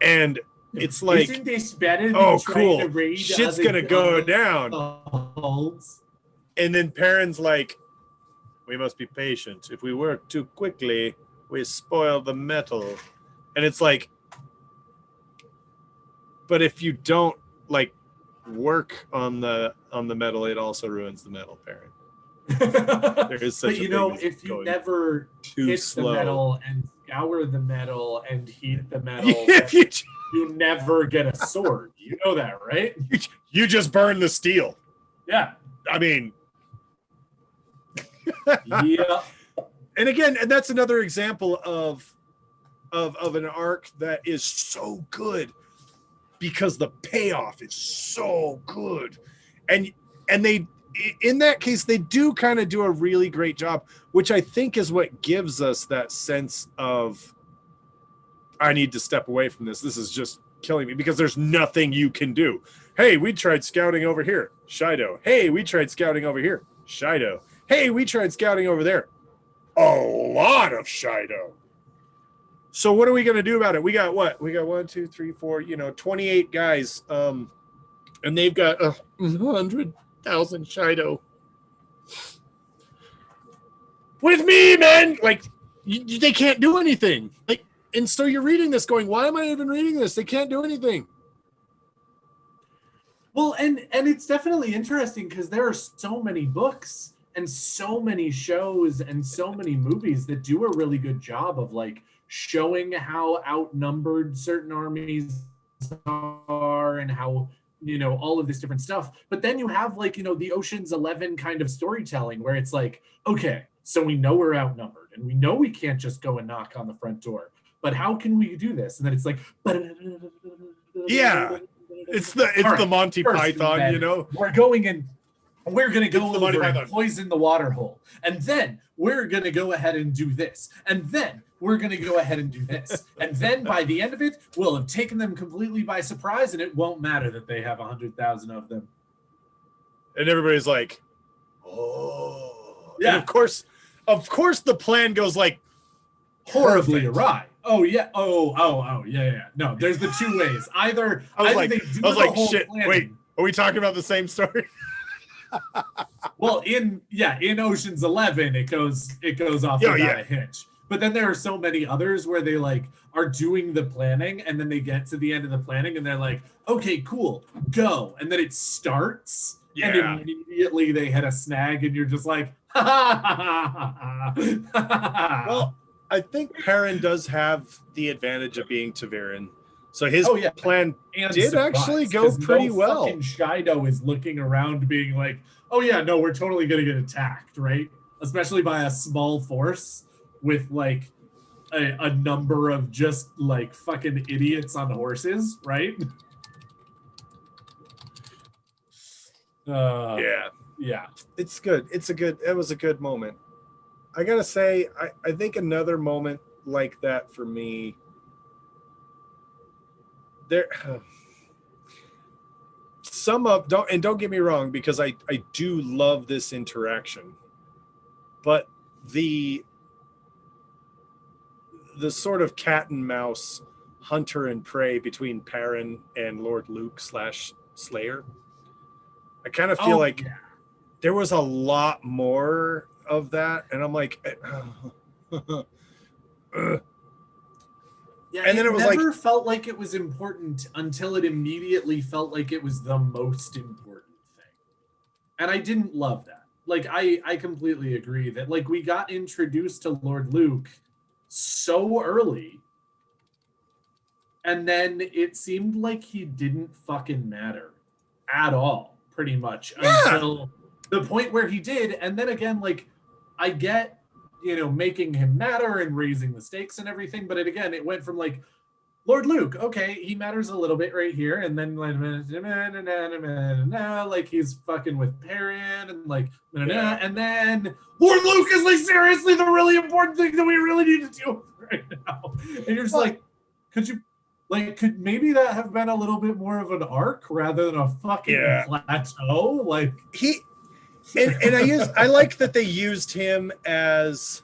And it's like, isn't this better than oh, trying cool. to raid Shit's going to go down. Holds? And then Perrin's like, we must be patient. If we work too quickly, we spoil the metal. And it's like, but if you don't like work on the metal, it also ruins the metal, Perrin. There is such but you know, if you never hit the metal and scour the metal and heat the metal, you never get a sword. You know that, right? You just burn the steel. Yeah. I mean, yeah. And again, and that's another example of of an arc that is so good because the payoff is so good. And they, in that case, they do kind of do a really great job, which I think is what gives us that sense of, I need to step away from this. This is just killing me, because there's nothing you can do. Hey, we tried scouting over here. Shido. Hey, we tried scouting over here. Shido. Hey, we tried scouting over there. A lot of Shido. So what are we going to do about it? We got what? We got 1, 2, 3, 4, 28 guys. And they've got 100,000 Shido. With me, man. Like, they can't do anything. Like, and so you're reading this going, why am I even reading this? They can't do anything. Well, and it's definitely interesting because there are so many books and so many shows and so many movies that do a really good job of like showing how outnumbered certain armies are and how, all of this different stuff. But then you have like, the Ocean's 11 kind of storytelling where it's like, okay, so we know we're outnumbered and we know we can't just go and knock on the front door, but how can we do this? And then it's like, yeah, it's the Monty Python, We're going in. We're going to go It's the Monty over and Python. poison the water hole. And then we're going to go ahead and do this. And then we're going to go ahead and do this. And then by the end of it, we'll have taken them completely by surprise, and it won't matter that they have 100,000 of them. And everybody's like, oh. Yeah. And of course the plan goes like Horribly perfect. awry. Oh, yeah. Oh, yeah. No, there's the two ways. Either I was they like, do the whole shit, planning. wait, are we talking about the same story? Well, in Ocean's 11, it goes off without a hitch. But then there are so many others where they like are doing the planning, and then they get to the end of the planning, and they're like, "Okay, cool, go!" And then it starts, and immediately they hit a snag, and you're just like, "Ha ha ha ha!" Well, I think Perrin does have the advantage of being Taviran, so his plan and did actually go pretty well. Fucking Shido is looking around, being like, "Oh yeah, no, we're totally gonna get attacked, right? Especially by a small force with like a number of just like fucking idiots on horses, right?" Yeah. It's good. It was a good moment. I gotta say, I think another moment like that for me, there don't get me wrong, because I do love this interaction, but the sort of cat and mouse hunter and prey between Perrin and Lord Luke / Slayer, I kind of feel there was a lot more of that, and I'm like, Yeah, and then it was never felt like it was important until it immediately felt like it was the most important thing. And I didn't love that. Like, I completely agree that, like, we got introduced to Lord Luke so early, and then it seemed like he didn't fucking matter at all, pretty much, until the point where he did. And then again, like, I get, making him matter and raising the stakes and everything, but it went from like, Lord Luke, okay, he matters a little bit right here, and then like he's fucking with Perrin, and like, and then Lord Luke is like seriously the really important thing that we really need to do right now. And you're just like, could maybe that have been a little bit more of an arc rather than a fucking plateau? Like and I like that they used him as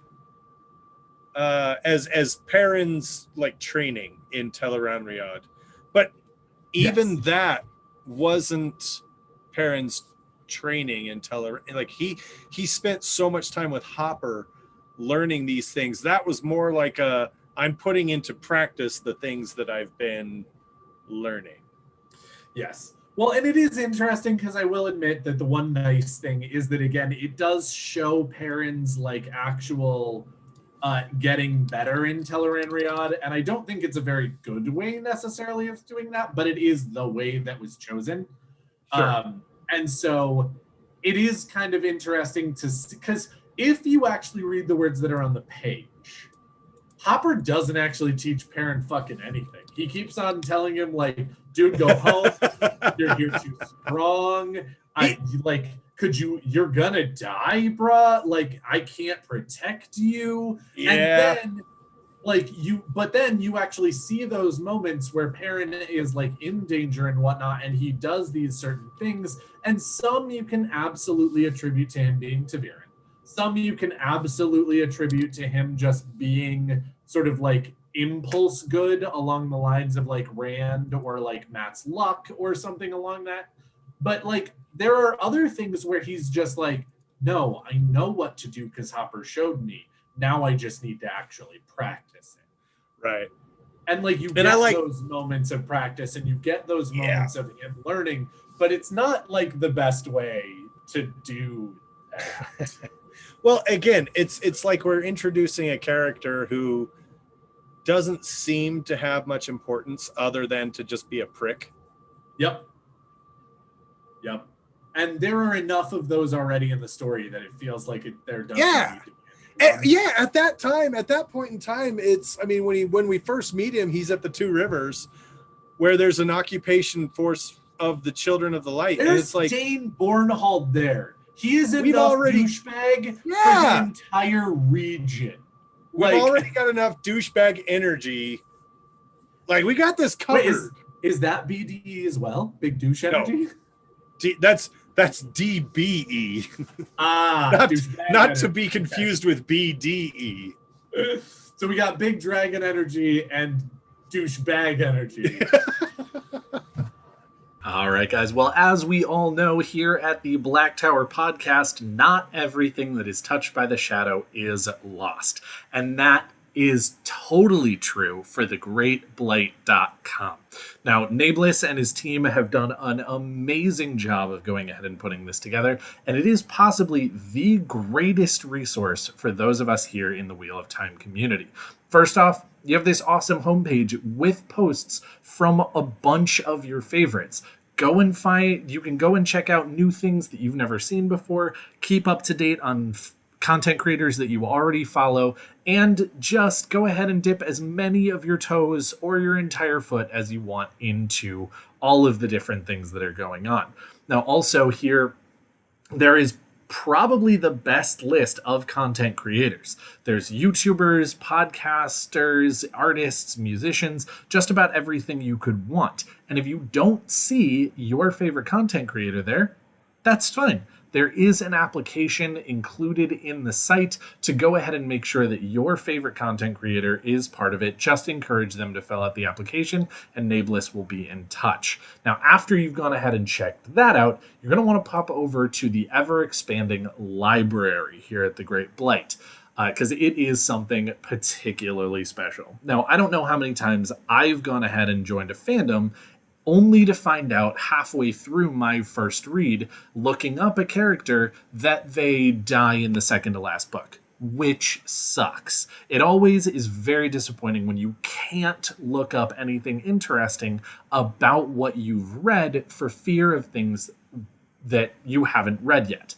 Perrin's like training in Teleran Riyadh, but even that wasn't Perrin's training in Teleran. Like he spent so much time with Hopper learning these things. That was more like I'm putting into practice the things that I've been learning. Yes. Well, and it is interesting because I will admit that the one nice thing is that, again, it does show Perrin's like actual getting better in Teleran Riyadh, and I don't think it's a very good way necessarily of doing that, but it is the way that was chosen. Sure. And so it is kind of interesting to see, because if you actually read the words that are on the page, Hopper doesn't actually teach Perrin fucking anything. He keeps on telling him, like, dude, go home. You're too strong. You're gonna die, bruh. Like, I can't protect you. Yeah. And then, but then you actually see those moments where Perrin is, like, in danger and whatnot, and he does these certain things, and some you can absolutely attribute to him being ta'veren. Some you can absolutely attribute to him just being sort of like impulse good along the lines of like Rand or like Matt's luck or something along that. But like there are other things where he's just like, no, I know what to do because Hopper showed me. Now I just need to actually practice it. Right. And like you get those moments of practice and you get those moments of him learning, but it's not like the best way to do that. Well, again, it's like we're introducing a character who doesn't seem to have much importance other than to just be a prick. Yep. And there are enough of those already in the story that it feels like there doesn't need to be. At that point in time, when we first meet him, he's at the Two Rivers, where there's an occupation force of the Children of the Light. There's and it's like Dane Bornhald there. He is enough douchebag for the entire region. We've already got enough douchebag energy. Like, we got this covered. Wait, is that BDE as well? Big douche energy? No. That's DBE. Not to be confused with BDE. So we got big dragon energy and douchebag energy. All right, guys. Well, as we all know here at the Black Tower podcast, not everything that is touched by the shadow is lost. And that is totally true for thegreatblight.com. Now, Nablus and his team have done an amazing job of going ahead and putting this together, and it is possibly the greatest resource for those of us here in the Wheel of Time community. First off, you have this awesome homepage with posts from a bunch of your favorites. You can go and check out new things that you've never seen before, keep up to date on content creators that you already follow, and just go ahead and dip as many of your toes or your entire foot as you want into all of the different things that are going on. Now, also here, there is probably the best list of content creators. There's YouTubers, podcasters, artists, musicians, just about everything you could want. And if you don't see your favorite content creator there, that's fine. There is an application included in the site to go ahead and make sure that your favorite content creator is part of it. Just encourage them to fill out the application and Nablus will be in touch. Now, after you've gone ahead and checked that out, you're going to want to pop over to the ever-expanding library here at the Great Blight, because it is something particularly special. Now, I don't know how many times I've gone ahead and joined a fandom only to find out halfway through my first read, looking up a character, that they die in the second to last book, which sucks. It always is very disappointing when you can't look up anything interesting about what you've read for fear of things that you haven't read yet.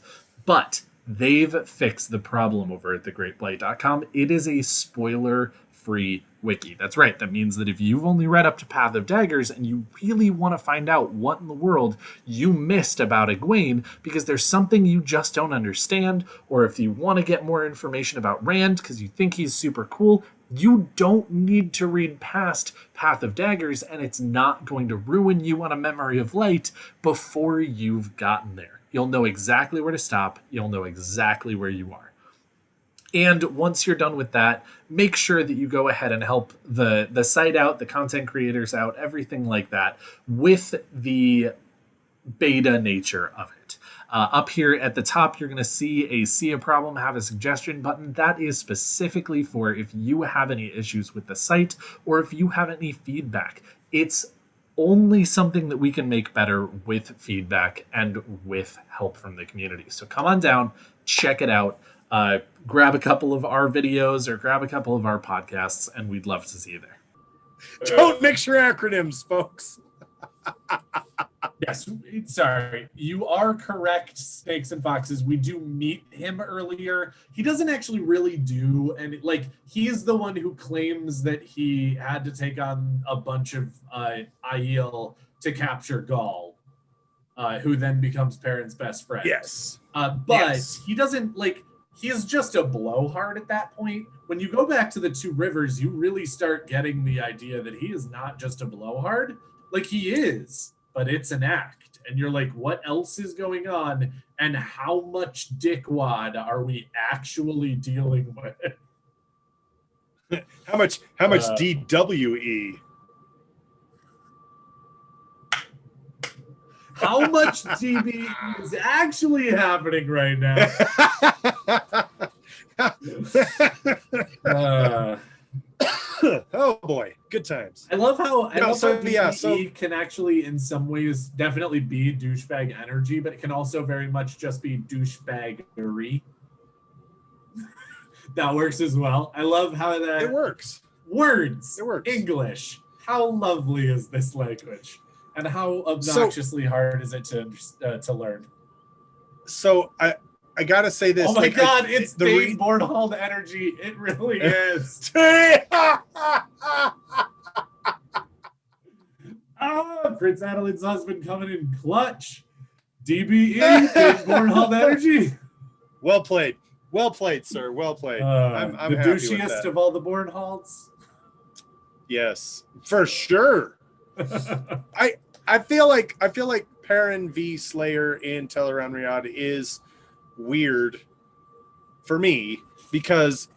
But they've fixed the problem over at thegreatblight.com. It is a spoiler-free wiki. That's right. That means that if you've only read up to Path of Daggers and you really want to find out what in the world you missed about Egwene because there's something you just don't understand, or if you want to get more information about Rand because you think he's super cool, you don't need to read past Path of Daggers, and it's not going to ruin you on a Memory of Light before you've gotten there. You'll know exactly where to stop. You'll know exactly where you are. And once you're done with that, make sure that you go ahead and help the site out, the content creators out, everything like that, with the beta nature of it. Up here at the top, you're going to see a problem, have a suggestion button. That is specifically for if you have any issues with the site or if you have any feedback. It's only something that we can make better with feedback and with help from the community. So come on down, check it out. Grab a couple of our videos or grab a couple of our podcasts, and we'd love to see you there. Don't mix your acronyms, folks. Yes, sorry. You are correct, Snakes and Foxes. We do meet him earlier. He doesn't actually really do, and like he's the one who claims that he had to take on a bunch of Aiel to capture Gaul, who then becomes Perrin's best friend. Yes. But Yes. he doesn't like. He is just a blowhard at that point. When you go back to the Two Rivers, you really start getting the idea that he is not just a blowhard. Like he is, but it's an act. And you're like, what else is going on? And how much dickwad are we actually dealing with? How much DWE? How much DB is actually happening right now? Oh boy, good times. I love how so can actually in some ways definitely be douchebag energy, but it can also very much just be douchebaggery. That works as well. I love how that it works. Words. It works. English. How lovely is this language? And how obnoxiously hard is it to learn? So I gotta say this. Oh my God, it's the Dave Bornhold energy. It really is. Prince Adeline's husband coming in clutch. DBE, Dave Bornhold energy. Well played, sir. Well played. I'm the happy with douchiest that. of all the Bornholds. Yes, for sure. I feel like Perrin v Slayer in Teleron Riyadh is weird for me because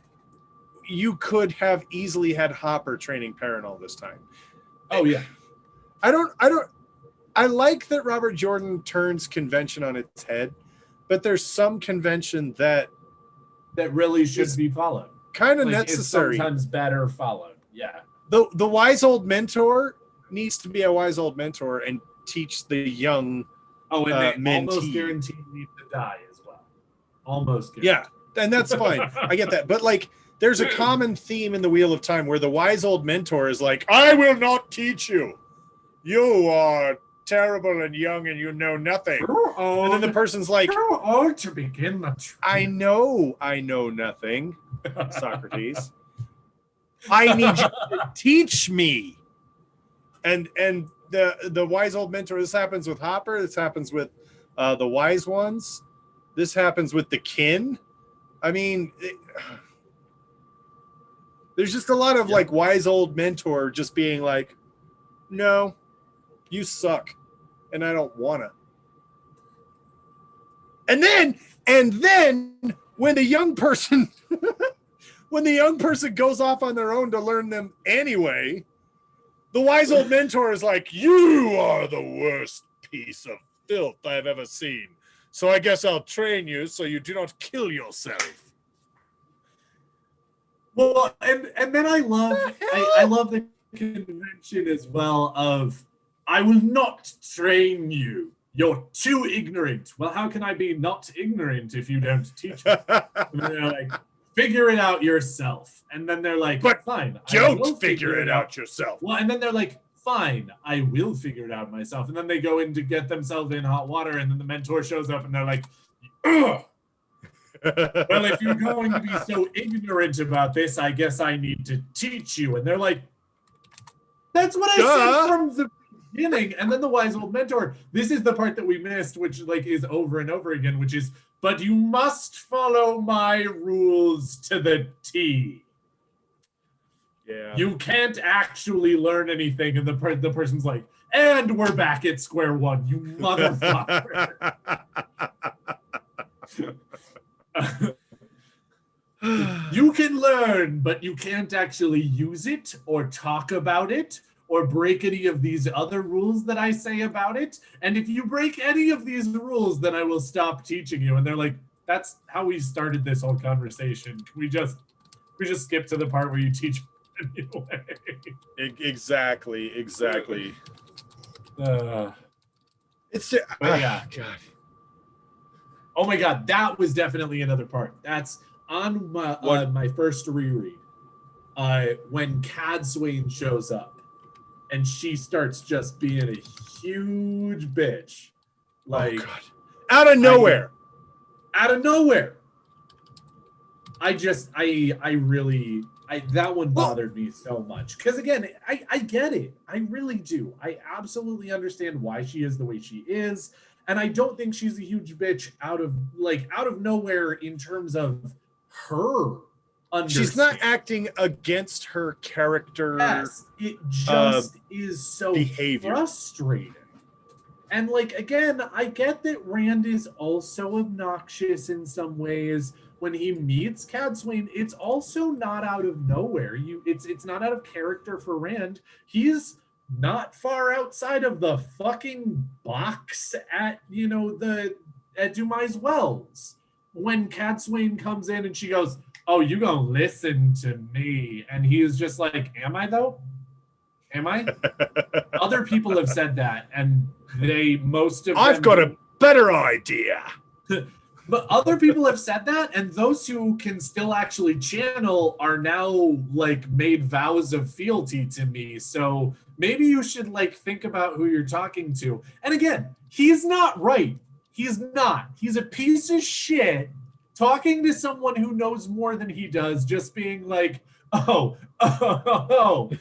you could have easily had Hopper training Perrin all this time. Oh yeah. I like that Robert Jordan turns convention on its head, but there's some convention that really should be followed. Kind of Like, necessary. It's sometimes better followed. Yeah. The wise old mentor needs to be a wise old mentor and teach the young Oh, and they mentee. almost guaranteed need to die as well. Almost guaranteed. Yeah, and that's fine. I get that. But like there's a common theme in the Wheel of Time where the wise old mentor is like, I will not teach you. You are terrible and young and you know nothing. And then the person's like, how old to begin the I know nothing, Socrates. I need you to teach me. And the wise old mentor, this happens with Hopper, this happens with the wise ones, this happens with the kin. I mean, there's just a lot of like wise old mentor just being like, no, you suck and I don't wanna. And then when the young person goes off on their own to learn them anyway, the wise old mentor is like, you are the worst piece of filth I've ever seen. So I guess I'll train you so you do not kill yourself. Well, and then I love the convention as well of, I will not train you. You're too ignorant. Well, how can I be not ignorant if you don't teach me? And they're like, figure it out yourself. And then they're like, but fine. Don't figure it out yourself. Well, and then they're like, fine, I will figure it out myself. And then they go in to get themselves in hot water, and then the mentor shows up, and they're like, ugh. Well, if you're going to be so ignorant about this, I guess I need to teach you. And they're like, that's what I said from the beginning. And then the wise old mentor, this is the part that we missed, which like is over and over again, which is, but you must follow my rules to the T. Yeah. You can't actually learn anything. And the person's like, and we're back at square one, you motherfucker. You can learn, but you can't actually use it or talk about it or break any of these other rules that I say about it. And if you break any of these rules, then I will stop teaching you. And they're like, that's how we started this whole conversation. We just skip to the part where you teach anyway. Exactly. It's yeah. God. Oh my God, that was definitely another part. That's on my first reread. When Cadsuane shows up and she starts just being a huge bitch. Like, oh God. Out of nowhere. Out of nowhere. That one bothered me so much. Because again, I get it. I really do. I absolutely understand why she is the way she is. And I don't think she's a huge bitch out of nowhere in terms of her understanding. She's not acting against her character. Yes, it just is so behavior. frustrating. And like, again, I get that Rand is also obnoxious in some ways. When he meets Cadsuane, it's also not out of nowhere. It's not out of character for Rand. He's not far outside of the fucking box at Dumais Wells when Cadsuane comes in and she goes, "Oh, you gonna listen to me?" And he is just like, "Am I though? Am I?" Other people have said that, and I've got a better idea. But other people have said that, and those who can still actually channel are now like made vows of fealty to me. So maybe you should like think about who you're talking to. And again, he's not right. He's not. He's a piece of shit talking to someone who knows more than he does, just being like, I'm the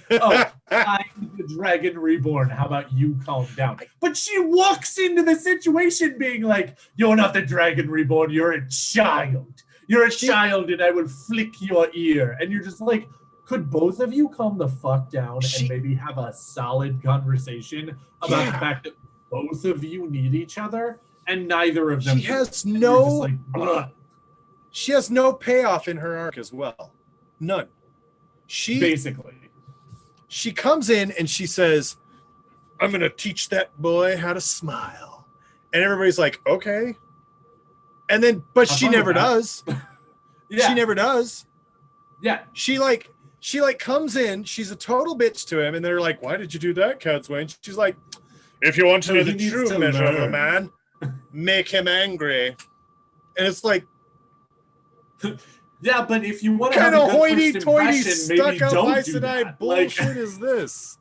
Dragon Reborn. How about you calm down? But she walks into the situation being like, "You're not the Dragon Reborn. You're a child. You're a child, and I will flick your ear." And you're just like, could both of you calm the fuck down and maybe have a solid conversation about the fact that both of you need each other and neither of them? She has no payoff in her arc as well. None. She comes in and she says, "I'm going to teach that boy how to smile." And everybody's like, "Okay." And then, but she never does. Yeah. She never does. Yeah. She comes in, she's a total bitch to him. And they're like, "Why did you do that, Cadsuane?" She's like, "If you want to know the true measure of a man, make him angry." And it's like, yeah, but if you want to kind have of a good hoity-toity, first impression, maybe don't do that. bullshit is this?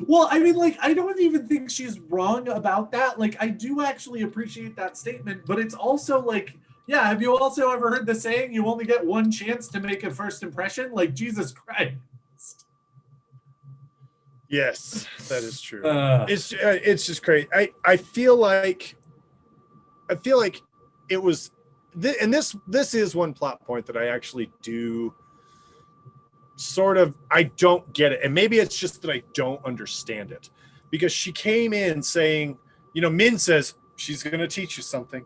Well, I mean, like, I don't even think she's wrong about that. Like, I do actually appreciate that statement, but it's also like, yeah, have you also ever heard the saying, you only get one chance to make a first impression? Like, Jesus Christ. Yes, that is true. It's just crazy. I feel like it was, and this is one plot point that I actually do sort of, I don't get it. And maybe it's just that I don't understand it, because she came in saying, Min says she's going to teach you something.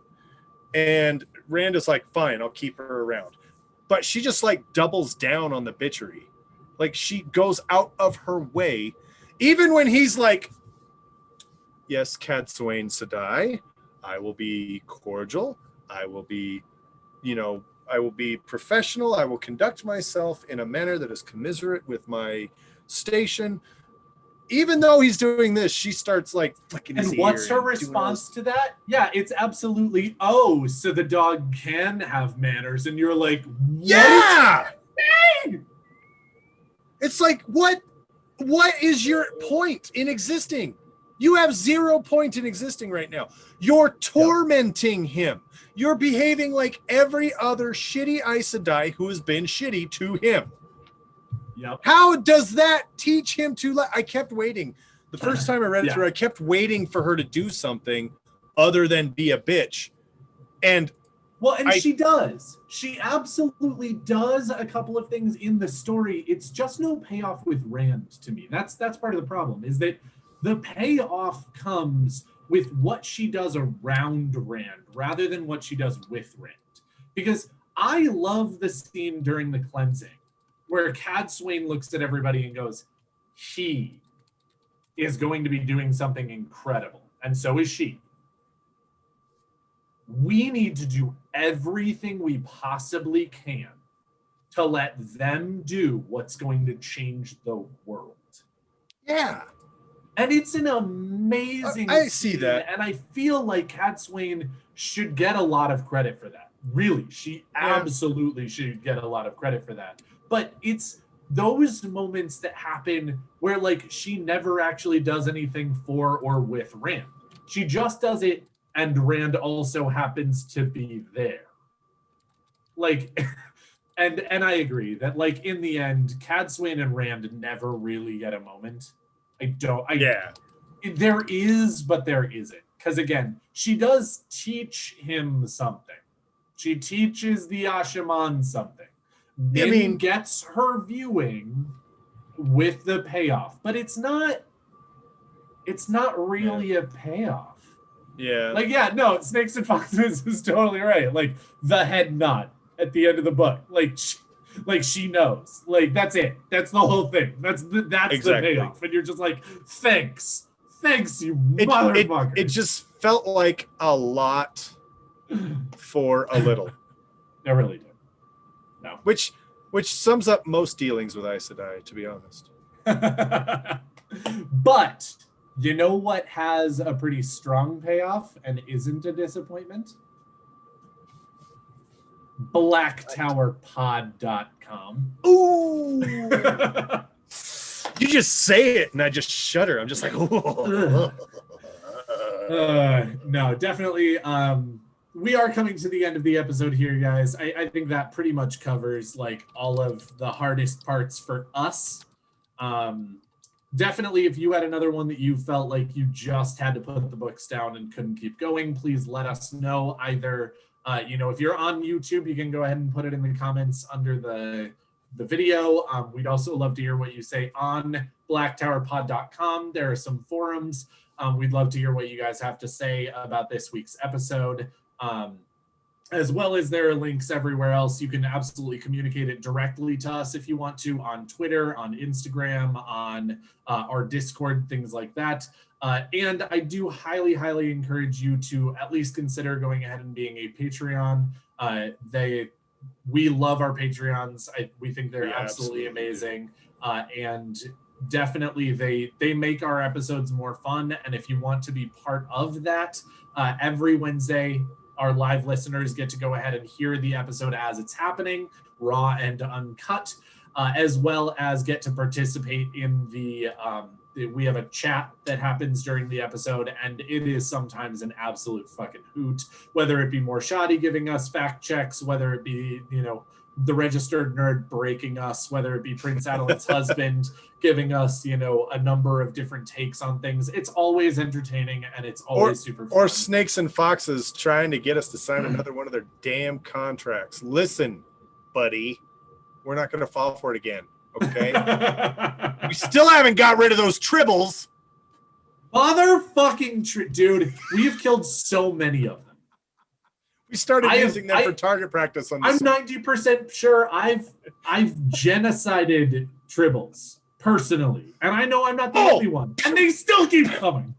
And Rand is like, "Fine, I'll keep her around." But she just like doubles down on the bitchery. Like, she goes out of her way, even when he's like, "Yes, Cadsuane Sedai, I will be cordial. I will be professional. I will conduct myself in a manner that is commiserate with my station." Even though he's doing this, she starts like flicking his ear. And what's her response to that? Yeah, it's absolutely, "Oh, so the dog can have manners." And you're like, what? Yeah. It's like, what is your point in existing? You have 0 point in existing right now. You're tormenting him. You're behaving like every other shitty Aes Sedai who has been shitty to him. Yep. How does that teach him to I kept waiting. The first time I read it through, I kept waiting for her to do something other than be a bitch. And she does. She absolutely does a couple of things in the story. It's just no payoff with Rand to me. That's part of the problem, is that the payoff comes with what she does around Rand rather than what she does with Rand. Because I love the scene during the cleansing where Cadsuane looks at everybody and goes, "He is going to be doing something incredible, and so is she. We need to do everything we possibly can to let them do what's going to change the world." Yeah. And it's an amazing I see scene, that. and I feel like Cadsuane should get a lot of credit for that. Really, she absolutely should get a lot of credit for that. But it's those moments that happen where like she never actually does anything for or with Rand. She just does it, and Rand also happens to be there. Like, and I agree that like in the end, Cadsuane and Rand never really get a moment. Yeah. There is, but there isn't. Because again, she does teach him something. She teaches the Ashaman something. Min gets her viewing with the payoff, but it's not really a payoff. Yeah. Like, yeah, no, Snakes and Foxes is totally right. Like the head nod at the end of the book. Like she knows. Like that's it. That's the whole thing. That's exactly the payoff. And you're just like, thanks, you motherfucker. It just felt like a lot for a little. It really did. No. Which sums up most dealings with Aes Sedai, to be honest. But you know what has a pretty strong payoff and isn't a disappointment? BlackTowerPod.com. Ooh. You just say it and I just shudder. I'm just like, no, definitely. We are coming to the end of the episode here, guys. I think that pretty much covers like all of the hardest parts for us. Definitely, if you had another one that you felt like you just had to put the books down and couldn't keep going, please let us know. Either, if you're on YouTube, you can go ahead and put it in the comments under the video. We'd also love to hear what you say on blacktowerpod.com. There are some forums. We'd love to hear what you guys have to say about this week's episode. As well as there are links everywhere else. You can absolutely communicate it directly to us if you want to on Twitter, on Instagram, on our Discord, things like that. And I do highly, highly encourage you to at least consider going ahead and being a Patreon. We love our Patreons. We think they're absolutely amazing. And definitely they make our episodes more fun. And if you want to be part of that, every Wednesday, our live listeners get to go ahead and hear the episode as it's happening, raw and uncut, as well as get to participate in we have a chat that happens during the episode, and it is sometimes an absolute fucking hoot, whether it be more shoddy giving us fact checks, whether it be, the registered nerd breaking us, whether it be Prince Adeline's husband giving us, a number of different takes on things. It's always entertaining and it's always super fun. Or Snakes and Foxes trying to get us to sign another one of their damn contracts. Listen, buddy, we're not going to fall for it again, okay? We still haven't got rid of those tribbles. Motherfucking dude, we've killed so many of them. We started using them for target practice on this. I'm 90% sure I've genocided tribbles personally, and I know I'm not the only one, and they still keep coming.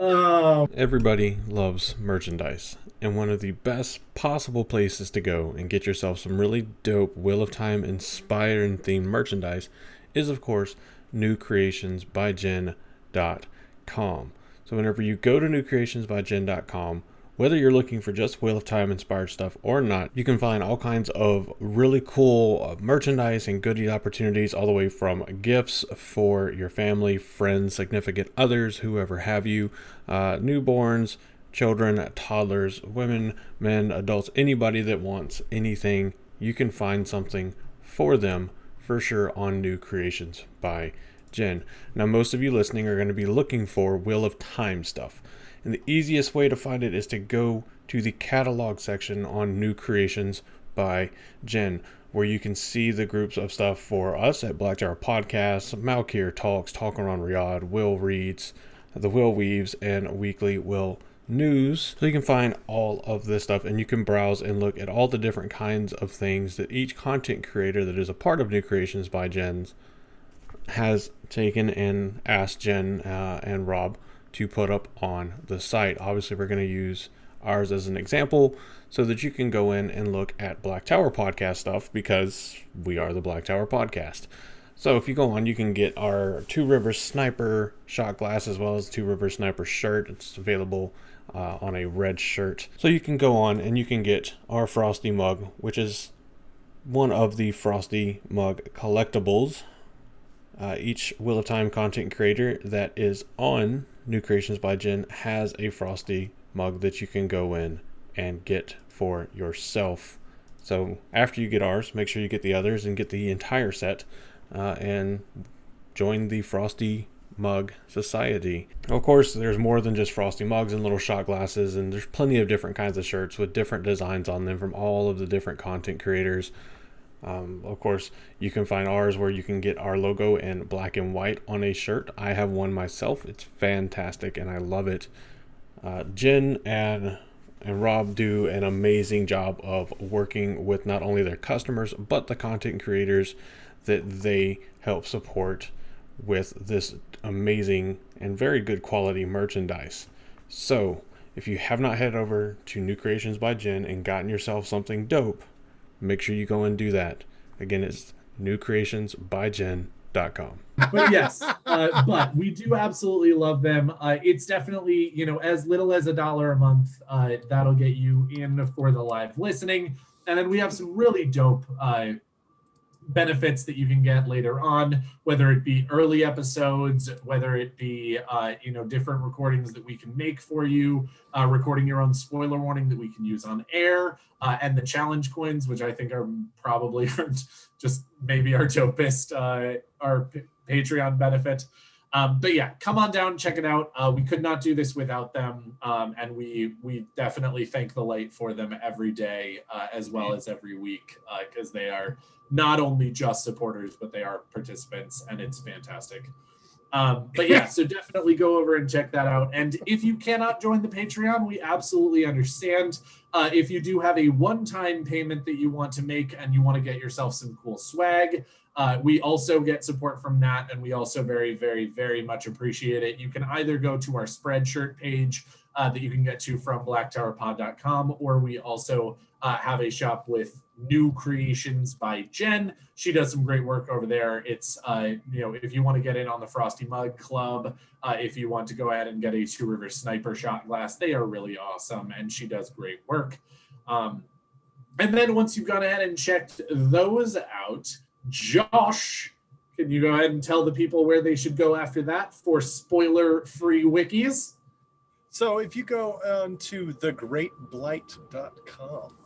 Everybody loves merchandise, and one of the best possible places to go and get yourself some really dope Wheel of Time inspired and themed merchandise is, of course, newcreationsbyjen.com. So whenever you go to newcreationsbyjen.com, whether you're looking for just Wheel of Time inspired stuff or not, you can find all kinds of really cool merchandise and goodie opportunities, all the way from gifts for your family, friends, significant others, whoever have you, newborns, children, toddlers, women, men, adults, anybody that wants anything, you can find something for them for sure on New Creations by Jen. Now, most of you listening are going to be looking for Wheel of Time stuff. And the easiest way to find it is to go to the catalog section on New Creations by Jen, where you can see the groups of stuff for us at Black Tower Podcasts, Malkir Talks, Talking Around Riyadh, Will Reads, The Will Weaves, and Weekly Will News. So you can find all of this stuff, and you can browse and look at all the different kinds of things that each content creator that is a part of New Creations by Jen's has taken and asked Jen and Rob to put up on the site. Obviously, we're going to use ours as an example so that you can go in and look at Black Tower Podcast stuff, because we are the Black Tower Podcast. So if you go on, you can get our Two Rivers Sniper shot glass as well as Two Rivers Sniper shirt. It's available on a red shirt. So you can go on and you can get our Frosty mug, which is one of the Frosty Mug collectibles. Each Wheel of Time content creator that is on New Creations by Jen has a Frosty mug that you can go in and get for yourself. So after you get ours, make sure you get the others and get the entire set and join the Frosty Mug Society. Of course, there's more than just Frosty mugs and little shot glasses, and there's plenty of different kinds of shirts with different designs on them from all of the different content creators. Of course, you can find ours where you can get our logo in black and white on a shirt. I have one myself. It's fantastic and I love it. Jen and Rob do an amazing job of working with not only their customers but the content creators that they help support with this amazing and very good quality merchandise. So if you have not headed over to New Creations by Jen and gotten yourself something dope, make sure you go and do that. Again, it's newcreationsbyjen.com. But yes, but we do absolutely love them. It's definitely, as little as $1 a month. That'll get you in for the live listening. And then we have some really dope benefits that you can get later on, whether it be early episodes, whether it be different recordings that we can make for you, recording your own spoiler warning that we can use on air, and the challenge coins, which I think are probably just maybe our dopest our Patreon benefit. But yeah, come on down, check it out. We could not do this without them, and we definitely thank the light for them every day, as well as every week, because they are not only just supporters, but they are participants, and it's fantastic. But yeah, so definitely go over and check that out. And if you cannot join the Patreon, we absolutely understand. If you do have a one-time payment that you want to make and you want to get yourself some cool swag, we also get support from that, and we also very, very, very much appreciate it. You can either go to our Spreadshirt page that you can get to from blacktowerpod.com, or we also have a shop with New Creations by Jen. She does some great work over there. It's if you want to get in on the Frosty Mug Club, if you want to go ahead and get a Two River Sniper shot glass, they are really awesome, and she does great work. And then once you've gone ahead and checked those out, Josh, can you go ahead and tell the people where they should go after that for spoiler-free wikis? So if you go on to thegreatblight.com,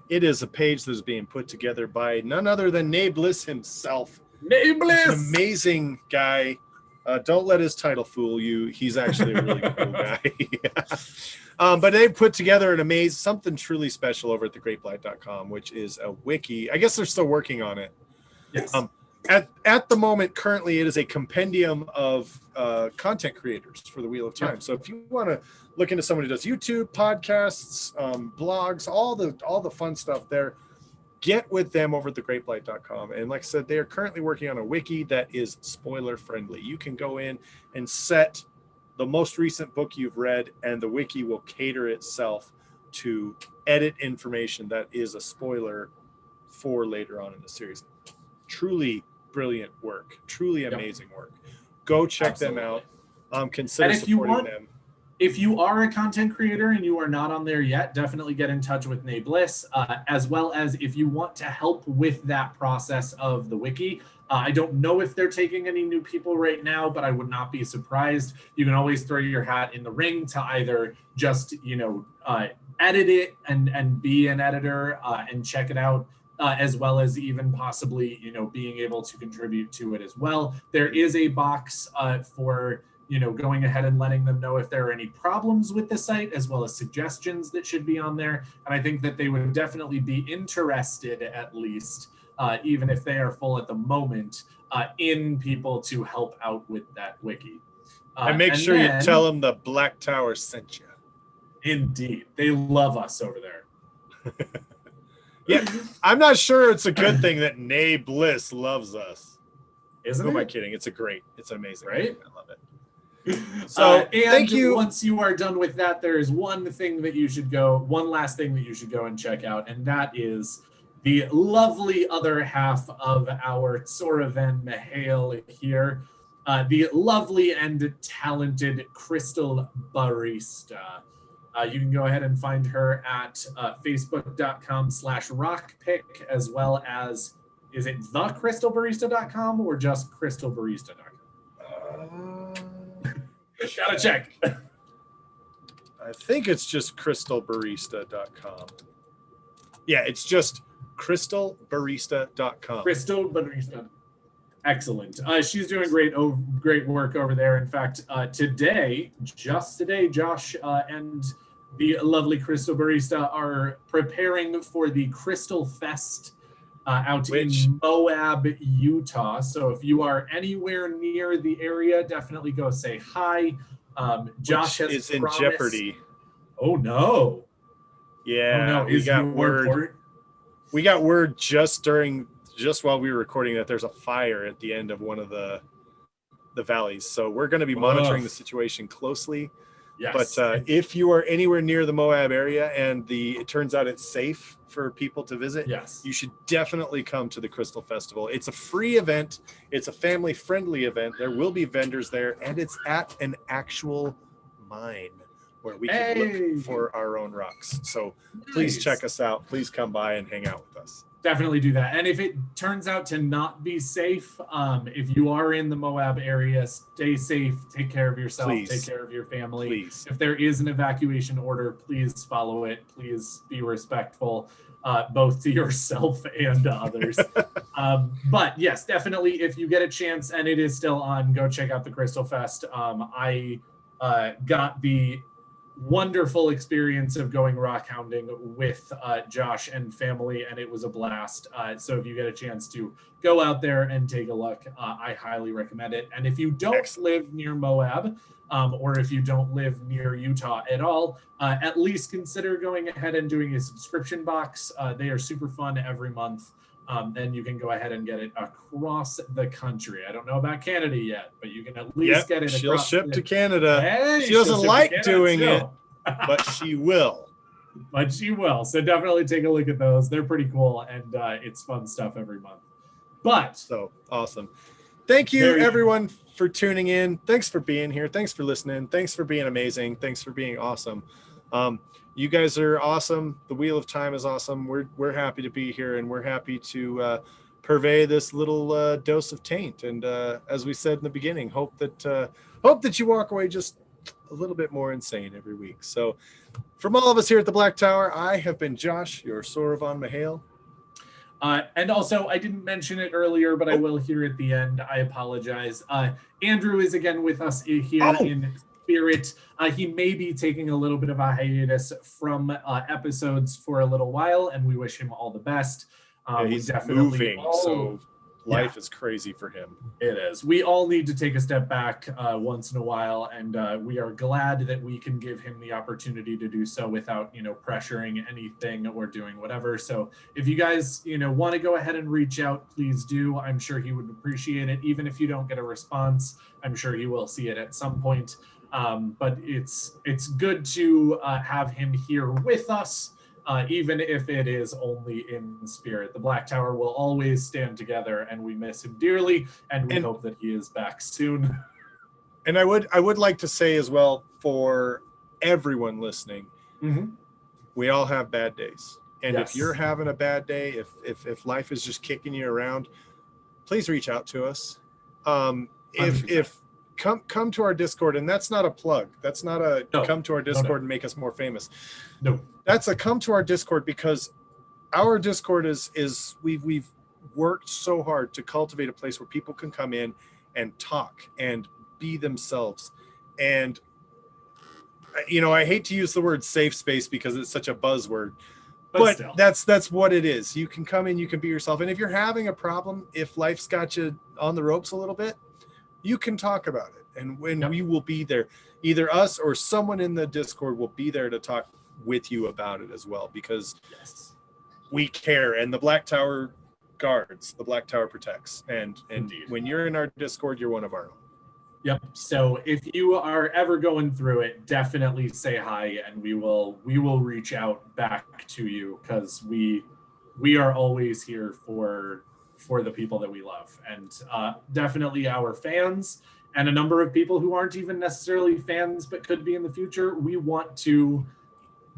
it is a page that is being put together by none other than Nabliss himself. Nabliss! An amazing guy. Don't let his title fool you. He's actually a really cool guy. But they've put together something truly special over at thegreatblight.com, which is a wiki. I guess they're still working on it. Yes. At the moment, currently, it is a compendium of content creators for the Wheel of Time. Yep. So if you want to look into someone who does YouTube, podcasts, blogs, all the fun stuff there, get with them over at thegreatblight.com. And like I said, they are currently working on a wiki that is spoiler friendly. You can go in and set the most recent book you've read, and the wiki will cater itself to edit information that is a spoiler for later on in the series. Truly brilliant work, truly amazing work. Go check them out. Consider supporting them. If you are a content creator and you are not on there yet, definitely get in touch with Nabliss, as well as if you want to help with that process of the wiki. I don't know if they're taking any new people right now, but I would not be surprised. You can always throw your hat in the ring to either just, edit it and be an editor and check it out. As well as even possibly, being able to contribute to it as well. There is a box for, going ahead and letting them know if there are any problems with the site, as well as suggestions that should be on there. And I think that they would definitely be interested, at least, even if they are full at the moment, in people to help out with that wiki. And make sure you tell them the Black Tower sent you. Indeed. They love us over there. Yeah, I'm not sure it's a good thing that Nabliss loves us. Isn't Who am I it? kidding? It's amazing. Right? I love it. So thank you. Once you are done with that, there is one last thing that you should go and check out, and that is the lovely other half of our Tsoraven Mihail here, the lovely and talented Crystal Barista. You can go ahead and find her at facebook.com/rockpick, as well as, is it thecrystalbarista.com or just crystalbarista.com? Gotta check. I think it's just crystalbarista.com. Yeah, it's just crystalbarista.com. Crystal Barista. Excellent. She's doing great work over there. In fact, just today, Josh and the lovely Crystal Barista are preparing for the Crystal Fest out in Moab, Utah. So if you are anywhere near the area, definitely go say hi. Josh is in jeopardy. Oh no! Yeah, oh, no. We got word just while we were recording that there's a fire at the end of one of the valleys. So we're going to be monitoring the situation closely. Yes. But if you are anywhere near the Moab area and it turns out it's safe for people to visit, yes, you should definitely come to the Crystal Festival. It's a free event. It's a family-friendly event. There will be vendors there, and it's at an actual mine where we can look for our own rocks. So please check us out. Please come by and hang out with us. Definitely do that. And if it turns out to not be safe, if you are in the Moab area, stay safe, take care of yourself, take care of your family. Please. If there is an evacuation order, please follow it. Please be respectful, both to yourself and to others. But yes, definitely, if you get a chance and it is still on, go check out the Crystal Fest. I got the wonderful experience of going rock hounding with Josh and family, and it was a blast. So if you get a chance to go out there and take a look, I highly recommend it. And if you don't live near Moab, or if you don't live near Utah at all, at least consider going ahead and doing a subscription box. They are super fun every month. Then you can go ahead and get it across the country. I don't know about Canada yet, but you can at least get it across. She'll ship to Canada. Hey, she doesn't like doing it, but she will. But she will. So definitely take a look at those. They're pretty cool, and it's fun stuff every month. But so awesome. Thank you, everyone, for tuning in. Thanks for being here. Thanks for listening. Thanks for being amazing. Thanks for being awesome. You guys are awesome. The Wheel of Time is awesome. We're happy to be here, and we're happy to purvey this little dose of taint. And as we said in the beginning, hope that you walk away just a little bit more insane every week. So from all of us here at the Black Tower, I have been Josh, your Sorovan Mahale. And also, I didn't mention it earlier, but I will here at the end. I apologize. Andrew is again with us here in spirit. He may be taking a little bit of a hiatus from episodes for a little while, and we wish him all the best. He's definitely moving, so life is crazy for him. It is. We all need to take a step back once in a while, and we are glad that we can give him the opportunity to do so without, pressuring anything or doing whatever. So if you guys, want to go ahead and reach out, please do. I'm sure he would appreciate it. Even if you don't get a response, I'm sure he will see it at some point. But it's good to have him here with us. Even if it is only in spirit. The Black Tower will always stand together, and we miss him dearly, and we hope that he is back soon. And I would like to say as well, for everyone listening, we all have bad days. And if you're having a bad day, if life is just kicking you around, please reach out to us. If come to our Discord, and that's not a plug. That's not a come to our Discord and make us more famous. No. That's a come to our Discord, because our Discord is we've worked so hard to cultivate a place where people can come in and talk and be themselves. And I hate to use the word safe space because it's such a buzzword, but that's what it is. You can come in, you can be yourself. And if you're having a problem, if life's got you on the ropes a little bit, you can talk about it. And when we will be there, either us or someone in the Discord will be there to talk with you about it as well, because we care, and the Black Tower guards, the Black Tower protects, and when you're in our Discord, you're one of our own. Yep. So if you are ever going through it, definitely say hi, and we will reach out back to you, because we are always here for the people that we love, and definitely our fans and a number of people who aren't even necessarily fans but could be in the future. We want to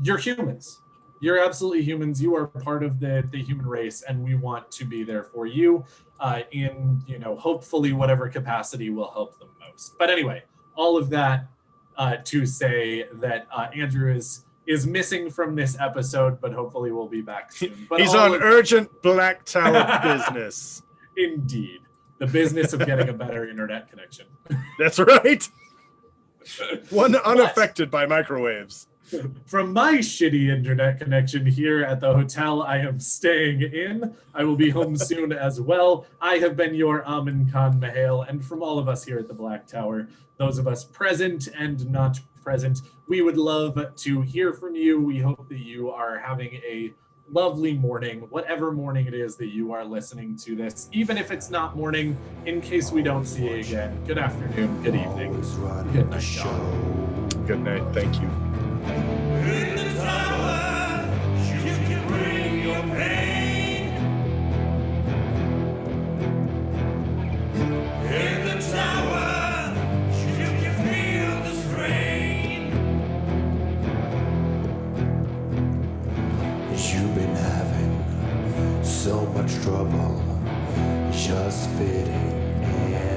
you're humans. You're absolutely humans. You are part of the human race, and we want to be there for you in, hopefully whatever capacity will help them most. But anyway, all of that to say that Andrew is missing from this episode, but hopefully we'll be back soon. But He's on urgent Black Tower business. Indeed. The business of getting a better internet connection. That's right. One unaffected by microwaves. From my shitty internet connection here at the hotel I am staying in, I will be home soon as well. I have been your Amin Khan Mahale, and from all of us here at the Black Tower, those of us present and not present, we would love to hear from you. We hope that you are having a lovely morning, whatever morning it is that you are listening to this, even if it's not morning, in case we don't see you again. Good afternoon, good evening, good night, y'all. Good night. Thank you. In the tower, you can bring your pain. In the tower, you can feel the strain. You've been having so much trouble just fitting in.